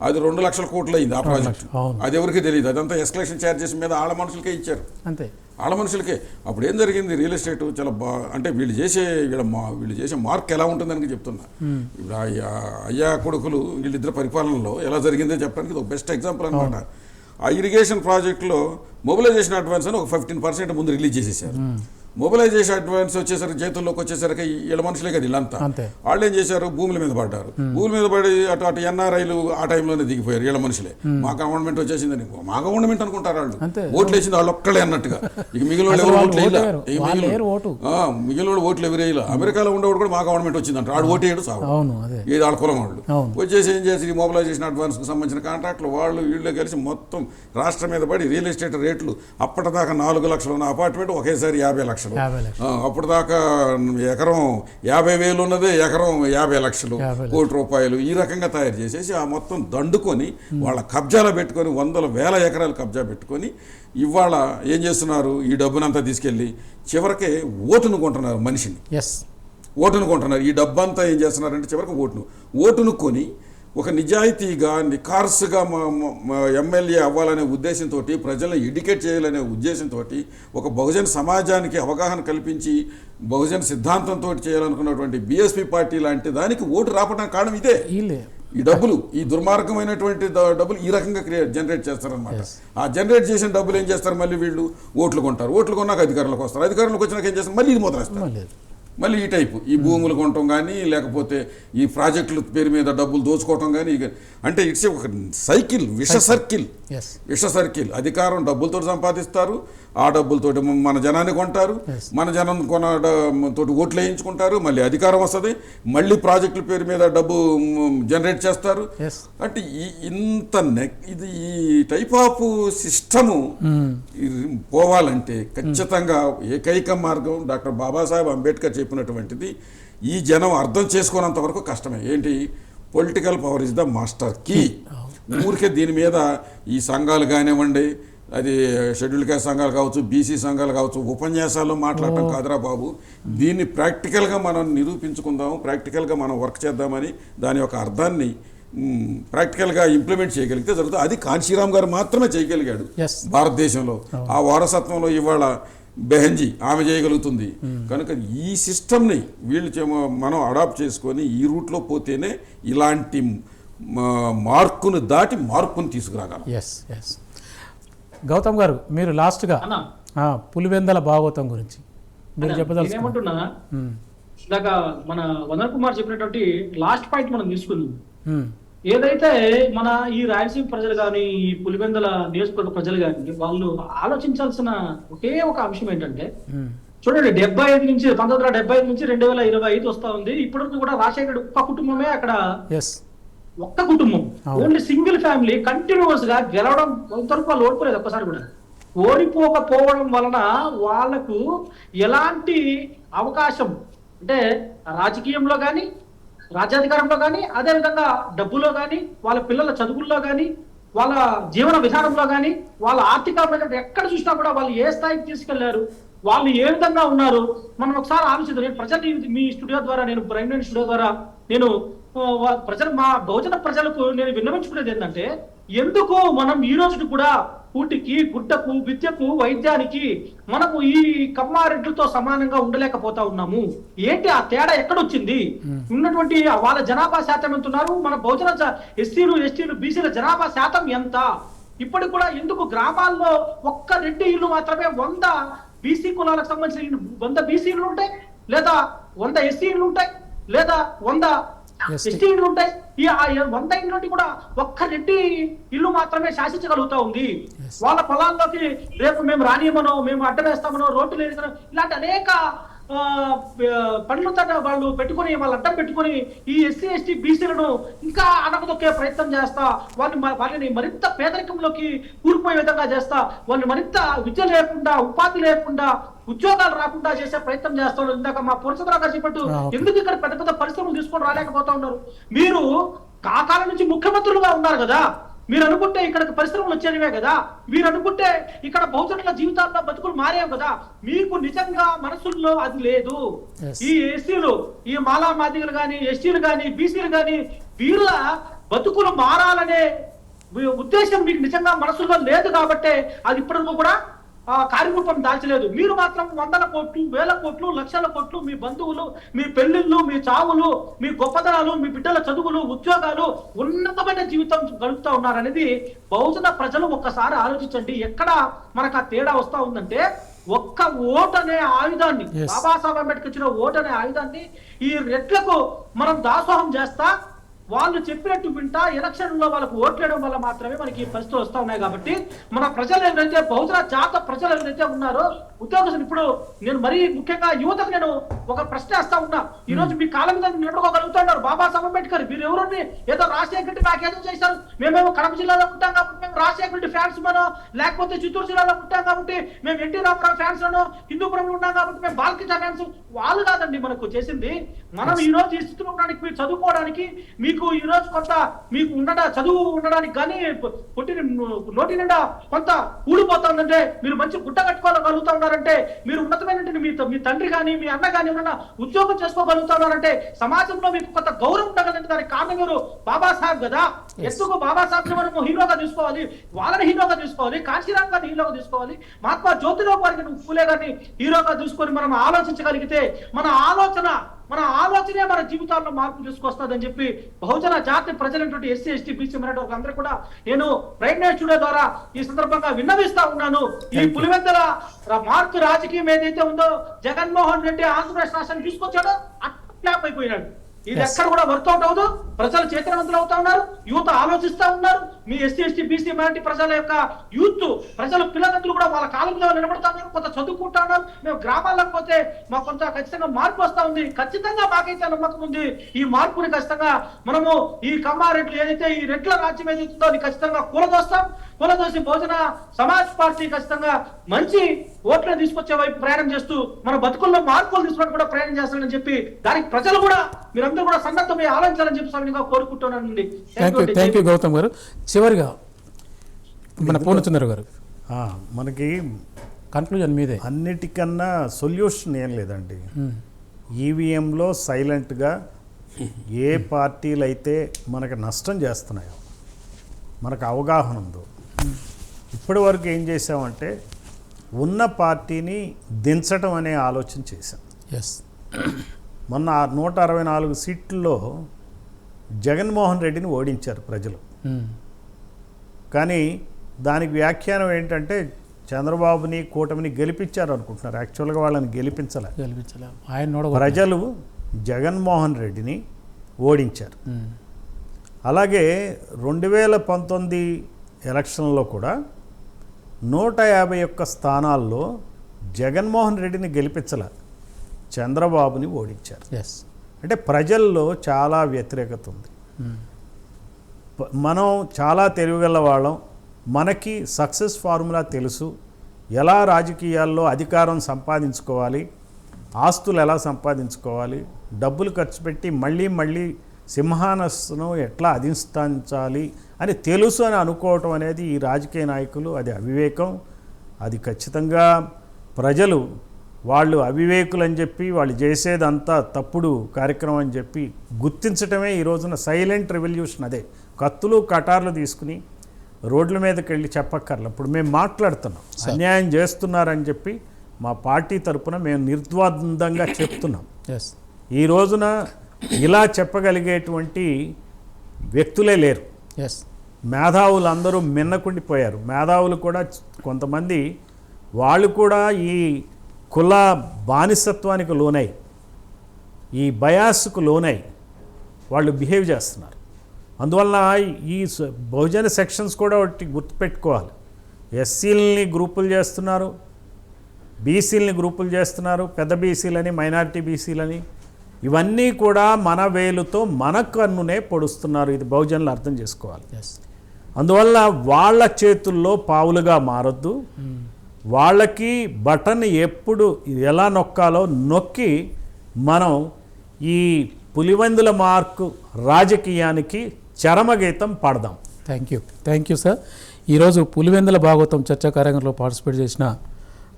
అది 2 లక్షల కోట్లు అయింది ఆ ప్రాజెక్ట్. అది ఎవరికి తెలియదు. అదంతా ఎస్కలేషన్ ఛార్జెస్ మీద ఆళ్ళ మనుషులకే ఇచ్చారు, ఆళ్ళ మనుషులకే. అప్పుడు ఏం జరిగింది, రియల్ ఎస్టేట్ చాలా అంటే వీళ్ళు చేసే మార్క్ ఎలా ఉంటుందని చెప్తున్నా. ఇప్పుడు అయ్యా కొడుకులు వీళ్ళిద్దరు పరిపాలనలో ఎలా జరిగిందో చెప్పడానికి ఇది ఒక బెస్ట్ ఎగ్జాంపుల్ అనమాట. ఆ ఇరిగేషన్ ప్రాజెక్టులో మొబిలైజేషన్ అడ్వాన్స్ అని ఒక 15% ముందు రిలీజ్ చేసేసారు. మొబిలైజేషన్ అడ్వాన్స్ వచ్చేసరికి చేతుల్లోకి వచ్చేసరికి వీళ్ళ మనుషులే కదా వీళ్ళంతా. వాళ్ళు ఏం చేశారు, భూముల మీద పడ్డారు. భూముల మీద పడి అటు ఎన్ఆర్ఐలు ఆ టైంలోనే దిగిపోయారు. వీళ్ళ మనుషులే మా గవర్నమెంట్ వచ్చేసిందని మా గవర్నమెంట్ అనుకుంటారు వాళ్ళు. ఓట్లు వేసింది వాళ్ళు ఒక్కడే అన్నట్టుగా. ఇక మిగిలిన ఓట్లు ఎవరేయాల. అమెరికాలో ఉండేవాడు కూడా మా గవర్నమెంట్ వచ్చిందంట, వాడు ఓటేయడు సాగు. ఇది వాళ్ళ కులం వాళ్ళు వచ్చేసి ఏం చేసి మొబిలైజేషన్ అడ్వాన్స్కి సంబంధించిన కాంట్రాక్ట్లు వాళ్ళు వీళ్ళు కలిసి మొత్తం రాష్ట్రం మీద పడి రియల్ ఎస్టేట్ రేట్లు అప్పటిదాకా 4 లక్షలు ఉన్న అపార్ట్మెంట్ ఒకేసారి 50 లక్షలు. అప్పుడు దాకా ఎకరం 50,000 ఉన్నదే ఎకరం 50 లక్షలు, కోటి రూపాయలు. ఈ రకంగా తయారు చేసేసి ఆ మొత్తం దండుకొని వాళ్ళ కబ్జాలో పెట్టుకొని 100,000 ఎకరాలు కబ్జా పెట్టుకొని ఇవాళ ఏం చేస్తున్నారు, ఈ డబ్బునంతా తీసుకెళ్ళి చివరికి ఓటును కొంటున్నారు. మనిషిని ఓటును కొంటున్నారు. ఈ డబ్బంతా ఏం చేస్తున్నారంటే చివరికి ఓటును కొని ఒక నిజాయితీగా నిఖార్సుగా ఎమ్మెల్యే అవ్వాలనే ఉద్దేశంతో, ప్రజలను ఎడ్యుకేట్ చేయాలనే ఉద్దేశంతో, ఒక బహుజన సమాజానికి అవగాహన కల్పించి బహుజన సిద్ధాంతంతో చేయాలనుకున్నటువంటి బీఎస్పీ పార్టీ లాంటి దానికి ఓటు రావడానికి కారణం ఇదే. ఈ డబ్బులు, ఈ దుర్మార్గమైనటువంటి డబ్బులు ఈ రకంగా జనరేట్ చేస్తారనమాట. ఆ జనరేట్ చేసిన డబ్బులు ఏం చేస్తారు, మళ్ళీ వీళ్ళు ఓట్లు కొంటారు. ఓట్లు కొన్నాక అధికారంలోకి వస్తారు. అధికారంలోకి వచ్చినాక ఏం చేస్తారు, మళ్ళీ ఇది మొదలెస్తారు. మళ్ళీ ఈ టైపు ఈ భూములు కొనటం కానీ లేకపోతే ఈ ప్రాజెక్టుల పేరు మీద డబ్బులు దోచుకోవటం కానీ, అంటే ఇట్స్ ఒక సైకిల్, విష సర్కిల్. అధికారం డబ్బులతో సంపాదిస్తారు, ఆ డబ్బులతోటి మన జనాన్ని కొంటారు, మన జనం తోటి ఓట్లు వేయించుకుంటారు, మళ్ళీ అధికారం వస్తుంది, మళ్ళీ ప్రాజెక్టుల పేరు మీద డబ్బు జనరేట్ చేస్తారు. అంటే ఇది ఈ టైప్ ఆఫ్ సిస్టము పోవాలంటే ఖచ్చితంగా ఏకైక మార్గం డాక్టర్ బాబాసాహెబ్ అంబేద్కర్ చెప్పినటువంటిది ఈ జనం అర్థం చేసుకున్నంత వరకు కష్టమే. ఏంటి, political power is the master key. ఊరికే దీని మీద ఈ సంఘాలు కానివ్వండి, అది షెడ్యూల్ క్యాస్ట్ సంఘాలు కావచ్చు, బీసీ సంఘాలు కావచ్చు, ఉపన్యాసాల్లో మాట్లాడటం కాదురా బాబు. దీన్ని ప్రాక్టికల్గా మనం నిరూపించుకుందాం, ప్రాక్టికల్గా మనం వర్క్ చేద్దామని దాని యొక్క అర్థాన్ని ప్రాక్టికల్గా ఇంప్లిమెంట్ చేయగలిగితే జరుగుతుంది. అది కాంశీరామ్ గారు మాత్రమే చేయగలిగాడు Yes. భారతదేశంలో. ఆ వారసత్వంలో ఇవాళ బెహెన్జీ ఆమె చేయగలుగుతుంది. కనుక ఈ సిస్టమ్ని మనం అడాప్ట్ చేసుకొని ఈ రూట్లో పోతేనే ఇలాంటి మార్కును దాటి మార్పును తీసుకురాగలం. Yes yes. గౌతమ్ గారు, మీరు లాస్ట్గా అన్న పులివెందల భాగవతం గురించి మీరు చెప్పదలుచుకున్నారు. నేనేమంటున్నా, ఇందాక మన వదన్ కుమార్ చెప్పినటువంటి లాస్ట్ పాయింట్ మనం తీసుకుందాం. ఏదైతే మన ఈ రాయలసీమ ప్రజలు కానీ, ఈ పులివెందుల నియోజకవర్గ ప్రజలు కానీ వాళ్ళు ఆలోచించాల్సిన ఒకే ఒక అంశం ఏంటంటే, చూడండి 75 నుంచి 1975 నుంచి 2025 వస్తా ఉంది. ఇప్పటివరకు కూడా రాజశేఖర్ ఒక్క కుటుంబమే అక్కడ, ఎస్, ఒక్క కుటుంబం, ఓన్లీ సింగిల్ ఫ్యామిలీ కంటిన్యూస్ గా గెలవడం. కొంతవరకు వాళ్ళు ఓడిపోలేదు ఒక్కసారి కూడా. ఓడిపోకపోవడం వలన వాళ్లకు ఎలాంటి అవకాశం అంటే రాజకీయంలో కానీ, రాజ్యాధికారంలో కానీ, అదేవిధంగా డబ్బులో కానీ, వాళ్ళ పిల్లల చదువుల్లో కానీ, వాళ్ళ జీవన విధానంలో కానీ, వాళ్ళ ఆర్థికమైన ఎక్కడ చూసినా కూడా వాళ్ళు ఏ స్థాయికి తీసుకెళ్లారు, వాళ్ళు ఏ విధంగా ఉన్నారు, మనం ఒకసారి ఆలోచిద్దాం. నేను ప్రజలు మీ స్టూడియో ద్వారా, నేను ప్రైమ్ లైన్ స్టూడియో ద్వారా నేను ప్రజలు, మా బహుజన ప్రజలకు నేను విన్నవించుకునేది ఏంటంటే, ఎందుకు మనం ఈ రోజు కూడా కూటికి, గుడ్డకు, విద్యకు, వైద్యానికి మనము ఈ కమ్మారెడ్లతో సమానంగా ఉండలేకపోతా ఉన్నాము? ఏంటి ఆ తేడా ఎక్కడొచ్చింది? ఉన్నటువంటి వాళ్ళ జనాభా శాతం ఎంత ఉన్నారు, మన బహుజన ఎస్సీలు, ఎస్టీలు, బీసీల జనాభా శాతం ఎంత? ఇప్పటికి కూడా ఎందుకు గ్రామాల్లో ఒక్క రెడ్డి ఇల్లు మాత్రమే 100 బీసీ కులాలకు సంబంధించిన 100 బీసీ ఇళ్ళు ఉంటాయి, లేదా 100 ఎస్సీ ఇళ్ళు ఉంటాయి, లేదా 100 ఎస్టీ ఇళ్ళు ఉంటాయి. ఈ 100 ఇళ్ళ నుండి కూడా ఒక్క రెడ్డి ఇల్లు మాత్రమే శాసించగలుగుతా ఉంది. వాళ్ళ పొలాల్లోకి రేపు మేము రానియమనో, మేము అడ్డం వేస్తామనో, రోడ్లు వేసానో, ఇలాంటి అనేక పనులు వాళ్ళు పెట్టుకుని, వాళ్ళు అడ్డం పెట్టుకుని ఈ ఎస్సీ, ఎస్టీ, బీసీలను ఇంకా అణగదొక్కే ప్రయత్నం చేస్తా, వాళ్ళని మరింత పేదరికంలోకి కూలిపోయే విధంగా చేస్తా, వాళ్ళు మరింత విద్య లేకుండా, ఉపాధి లేకుండా, ఉద్యోగాలు రాకుండా చేసే ప్రయత్నం చేస్తాడు. ఇందాక మా పురుషోత్తరావు గారు చెప్పట్టు, ఎందుకు ఇక్కడ పెద్ద పెద్ద పరిశ్రమలు తీసుకొని రాలేకపోతా ఉన్నారు? మీరు కాకాల నుంచి ముఖ్యమంత్రులుగా ఉన్నారు కదా, మీరు అనుకుంటే ఇక్కడికి పరిశ్రమలు వచ్చేవే కదా, మీరు అనుకుంటే ఇక్కడ బహుజనుల జీవితాల్లో బతుకులు మారేవి కదా. మీకు నిజంగా మనసుల్లో అది లేదు. ఈ ఎస్సీలు, ఈ మాలా మాదిగలు కానీ, ఎస్టీలు కానీ, బీసీలు కానీ, వీళ్ళ బతుకులు మారాలనే ఉద్దేశం మీకు నిజంగా మనసులో లేదు కాబట్టి అది ఇప్పటివరకు కూడా కార్యరూపం దాల్చలేదు. మీరు మాత్రం 100 కోట్లు, 1000 కోట్లు, లక్షల కోట్లు, మీ బంధువులు, మీ పెళ్లిళ్ళు, మీ చావులు, మీ గొప్పతనాలు, మీ బిడ్డల చదువులు, ఉద్యోగాలు, ఉన్నతమైన జీవితం గడుపుతా ఉన్నారనేది బహుజన ప్రజలు ఒక్కసారి ఆలోచించండి. ఎక్కడ మనకు ఆ తేడా వస్తా ఉందంటే, ఒక్క ఓటు అనే ఆయుధాన్ని, బాబాసాహెబ్ అంబేద్కర్ ఇచ్చిన ఓటు అనే ఆయుధాన్ని ఈ రెట్లకు మనం దాసోహం చేస్తా, వాళ్ళు చెప్పినట్టు వింటా ఎలక్షన్లో వాళ్ళకు ఓట్లేయడం వల్ల మాత్రమే మనకి ఈ పరిస్థితులు వస్తా ఉన్నాయి. కాబట్టి మన ప్రజలు ఎవరైతే, బహుజన జాత ప్రజలు ఎవరైతే ఉన్నారో, ఉద్యోగస్తులు, ఇప్పుడు నేను మరీ ముఖ్యంగా యువతకు నేను ఒక ప్రశ్న వేస్తా ఉన్నా. ఈ రోజు మీ కాలం మీద నిలబడుకోగలుగుతున్నారు బాబాసాహెబ్ అంబేద్కర్. మీరు ఎవరిని ఏదో రాజశేఖర రెడ్డి నాకేదో చేశారు, మేమేమో కడప జిల్లాలో ఉంటాం కాబట్టి మేము రాజశేఖర రెడ్డి ఫ్యాన్స్ మనో, లేకపోతే చిత్తూరు జిల్లాలో ఉంటాం కాబట్టి మేము ఎన్టీ రామారావు ఫ్యాన్స్ అనో, హిందూపురంలో ఉన్నాం కాబట్టి మేము బాలకృష్ణ ఫ్యాన్స్. వాళ్ళు కాదండి మనకు చేసింది. మనం ఈ రోజు ఈ స్థితిలో ఉండడానికి, మీరు చదువుకోవడానికి, మీకు ఈ రోజు కొంత మీకు చదువు ఉండడానికి కానీ పుట్టిన నోటి నిండా కొంత ఊడిపోతుందంటే, మీరు మంచి గుడ్డ కట్టుకోగలుగుతా ఉన్నారంటే, మీరు ఉన్నతమైన మీ తండ్రి కానీ, మీ అన్న కానీ ఎవరైనా ఉద్యోగం చేసుకోగలుగుతా ఉన్నారంటే, సమాజంలో మీకు కొంత గౌరవం ఉండగలంటే దానికి కారణం ఎవరు? బాబాసాహెబ్ కదా. ఎందుకు బాబాసాహెబ్ ని మనము హీరోగా తీసుకోవాలి, వాళ్ళని హీరోగా తీసుకోవాలి, కాంశీరామ్ గారిని హీరోగా తీసుకోవాలి, మహాత్మా జ్యోతిరావు గారిని, ఫూలే గారిని హీరోగా తీసుకొని మనం ఆలోచించగలిగితే, మన ఆలోచనే మన జీవితాల్లో మార్పు తీసుకొస్తుందని చెప్పి బహుజన జాతి ప్రజలైనటువంటి ఎస్సీ, ఎస్టీ, బీసీ మైనారిటీ అందరూ కూడా నేను ప్రైమ్ లైన్ స్టూడియో ద్వారా ఈ సందర్భంగా విన్నవిస్తా ఉన్నాను. ఈ పులివెందుల మార్పు రాజకీయం ఏదైతే ఉందో, జగన్మోహన్ రెడ్డి ఆంధ్రప్రదేశ్ రాష్ట్రాన్ని తీసుకొచ్చాడో అట్లా అయిపోయినాడు. ఇది ఎక్కడ కూడా వర్కౌట్ అవ్వదు. ప్రజలు చైతన్యవంతులు అవుతా ఉన్నారు, యువత ఆలోచిస్తా ఉన్నారు. మీ ఎస్సీ, ఎస్టీ, బీసీ మైనారిటీ ప్రజల యొక్క యూత్, ప్రజల పిల్లలందరూ కూడా వాళ్ళ కాలంలో నిలబడతా ఉన్నారు, కొంత చదువుకుంటా ఉన్నారు. మేము గ్రామాలకు పోతే మాకు కొంత ఖచ్చితంగా మార్పు వస్తా ఉంది. ఖచ్చితంగా మాకైతే నమ్మకం ఉంది, ఈ మార్పుని ఖచ్చితంగా మనము ఈ కమ్మారెడ్లు ఏదైతే ఈ రెడ్ల రాజ్యం ఏదైతుందో అది ఖచ్చితంగా కూలదోసి బహుజన సమాజ్ పార్టీ ఖచ్చితంగా మంచి ఓట్లను తీసుకొచ్చే వైపు ప్రయాణం చేస్తూ మన బతుకుల్లో మార్పులు తీసుకొని కూడా ప్రయాణం చేస్తారని చెప్పి, దానికి ప్రజలు కూడా మీరందరూ కూడా సన్నద్ధమై ఆలోచించాలని చెప్పి సమయంగా కోరుకుంటున్నానండి. థ్యాంక్ యూ గౌతమ్ గారు. చివరిగా మన పూర్ణచంద్ర గారు, మనకి కన్క్లూజన్ మీదే. అన్నిటికన్నా సొల్యూషన్ ఏం లేదండి. ఈవీఎంలో సైలెంట్గా ఏ పార్టీలు అయితే మనకు నష్టం చేస్తున్నాయో, మనకు అవగాహన ఉందో, ఇప్పటి వరకు ఏం చేసామంటే ఉన్న పార్టీని దించడం అనే ఆలోచన చేశాం. ఎస్. మొన్న 164 సీట్లలో జగన్మోహన్ రెడ్డిని ఓడించారు ప్రజలు. కానీ దానికి వ్యాఖ్యానం ఏంటంటే చంద్రబాబుని కూటమిని గెలిపించారు అనుకుంటున్నారు. యాక్చువల్గా వాళ్ళని గెలిపించలే. ఆయన ప్రజలు జగన్మోహన్ రెడ్డిని ఓడించారు. అలాగే 2019 ఎలక్షన్లో కూడా 151 స్థానాల్లో జగన్మోహన్ రెడ్డిని గెలిపించలే, చంద్రబాబుని ఓడించారు. ఎస్. అంటే ప్రజల్లో చాలా వ్యతిరేకత ఉంది. మనం చాలా తెలివిగల వాళ్ళం, మనకి సక్సెస్ ఫార్ములా తెలుసు, ఎలా రాజకీయాల్లో అధికారం సంపాదించుకోవాలి, ఆస్తులు ఎలా సంపాదించుకోవాలి, డబ్బులు ఖర్చు పెట్టి మళ్ళీ మళ్ళీ సింహాసనం ఎట్లా అధిష్ఠించాలి అని తెలుసు అని అనుకోవటం అనేది ఈ రాజకీయ నాయకులు, అది అవివేకం. అది ఖచ్చితంగా ప్రజలు వాళ్ళు అవివేకులు అని చెప్పి వాళ్ళు చేసేదంతా తప్పుడు కార్యక్రమం అని చెప్పి గుర్తించటమే ఈ రోజున సైలెంట్ రెవల్యూషన్. అదే కత్తులు కటార్లు తీసుకుని రోడ్ల మీదకి వెళ్ళి చెప్పక్కర్లేదు. ఇప్పుడు మేము మాట్లాడుతున్నాం, అన్యాయం చేస్తున్నారని చెప్పి మా పార్టీ తరపున మేము నిర్ద్వందంగా చెప్తున్నాం. ఎస్. ఈ రోజున ఇలా చెప్పగలిగేటువంటి వ్యక్తులే లేరు. ఎస్. మేధావులు అందరూ మిన్నకుండిపోయారు. మేధావులు కూడా కొంతమంది వాళ్ళు కూడా ఈ కుల బానిసత్వానికి లోనై, ఈ బయాస్కు లోనై వాళ్ళు బిహేవ్ చేస్తున్నారు. అందువల్ల ఈ బహుజన సెక్షన్స్ కూడా ఒకటి గుర్తుపెట్టుకోవాలి. ఎస్సీలని గ్రూపులు చేస్తున్నారు, బీసీలని గ్రూపులు చేస్తున్నారు, పెద్ద బీసీలని, మైనారిటీ బీసీలని, ఇవన్నీ కూడా మన వేలుతో మన కన్నునే పొడుస్తున్నారు. ఇది బహుజనులు అర్థం చేసుకోవాలి. ఎస్. అందువల్ల వాళ్ళ చేతుల్లో పావులుగా మారొద్దు. వాళ్ళకి బటన్ ఎప్పుడు ఎలా నొక్కాలో నొక్కి మనం ఈ పులివెందుల మార్కు రాజకీయానికి చరమగీతం పాడదాం. Thank you sir. ఈరోజు పులివెందుల భాగవతం చర్చా కార్యక్రమంలో పార్టిసిపేట్ చేసిన,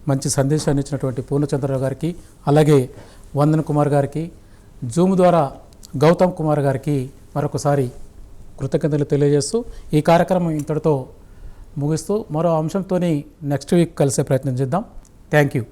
మంచి సందేశాన్ని ఇచ్చినటువంటి పూర్ణచంద్రరావు గారికి, అలాగే వందన్ కుమార్ గారికి, జూమ్ ద్వారా గౌతమ్ కుమార్ గారికి మరొకసారి కృతజ్ఞతలు తెలియజేస్తూ ఈ కార్యక్రమం ఇంతటితో ముగిస్తూ మరో అంశంతో నెక్స్ట్ వీక్ కలిసే ప్రయత్నం చేద్దాం. Thank you.